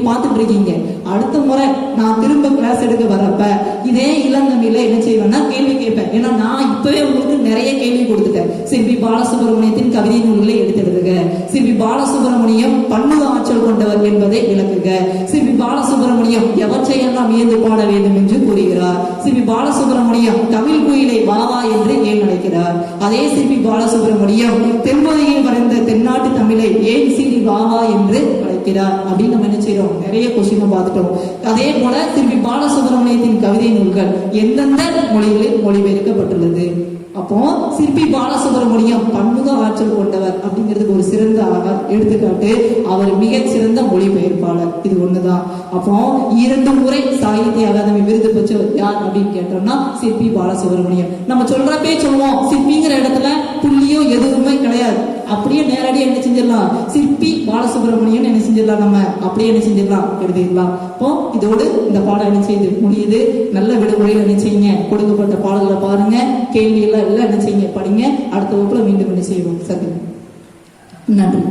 பார்த்துட்டு இருக்கீங்க. அடுத்த முறை நான் திரும்ப கிளாஸ் எடுக்க வரப்ப இதே இளந்தமிழ்ல என்ன செய்வேன்னா கேள்வி கேட்பேன். ஏன்னா நான் இப்பவே உங்களுக்கு நிறைய கேள்வி கொடுத்துட்டேன். சிற்பி பாலசுப்ரமணியத்தின் கவிதை நூல்களை எடுத்து எழுதுக, சிற்பி பாலசுப்ரமணியம் பன்முக ஆற்றல் கொண்டவர் என்பதை விளக்குக, சிற்பி பாலசுப்ரமணியம் எவற்றையெல்லாம் வியந்து பாட வேண்டும் என்று கூறுகிறார், சிற்பி பாலசுப்ரமணியம் தமிழ் குயிலை வாவா என்று ஏன் அழைக்கிறார், அதே சிற்பி பாலசுப்ரமணியம் தென்பொதியில் வரைந்த தென்னாட்டு தமிழை ஏன் சீரி வாவா என்று அழைக்கிறார் அப்படின்னு நம்ம என்ன செய்யறோம், நிறைய கொஸ்டின் பார்த்துட்டோம். அதே போல சிற்பி பாலசுப்ரமணியத்தின் கவிதை நூல்கள் எந்தெந்த மொழிகளில் மொழிபெயர்க்கப்பட்டுள்ளது. அப்போ சிற்பி பாலசுப்ரமணியம் பன்முக ஆற்றல் கொண்டவர் அப்படிங்கிறதுக்கு ஒரு சிறந்த எடுத்துக்காட்டு அவர் மிக சிறந்த மொழிபெயர்ப்பாளர். இது ஒண்ணுதான். அப்போ 2 முறை சாகித்ய அகாதமி விருது பெற்றவர் யார் அப்படின்னு கேட்டோம்னா சிற்பி பாலசுப்ரமணியம். நம்ம சொல்றப்பே சொல்லுவோம், சிற்பிங்கிற இடத்துல புள்ளியோ எதுவுமே கிடையாது, அப்படியே நேரடியா என்ன செஞ்சிடலாம், சிற்பி பாலசுப்ரமணியம் என்ன செஞ்சிடலாம், நம்ம அப்படியே என்ன செஞ்சிடலாம், எழுதிடலாம். இப்போ இதோடு இந்த பாடம் என்ன செய்து முடியுது. நல்ல விடுமுறையில் என்ன செய்யுங்க, கொடுக்கப்பட்ட பாடல்களை பாருங்க, கேள்வி எல்லாம் என்ன செய்யுங்க, படிங்க. அடுத்த வகுப்புல மீண்டும் என்ன செய்வோம். சரி, நன்றி.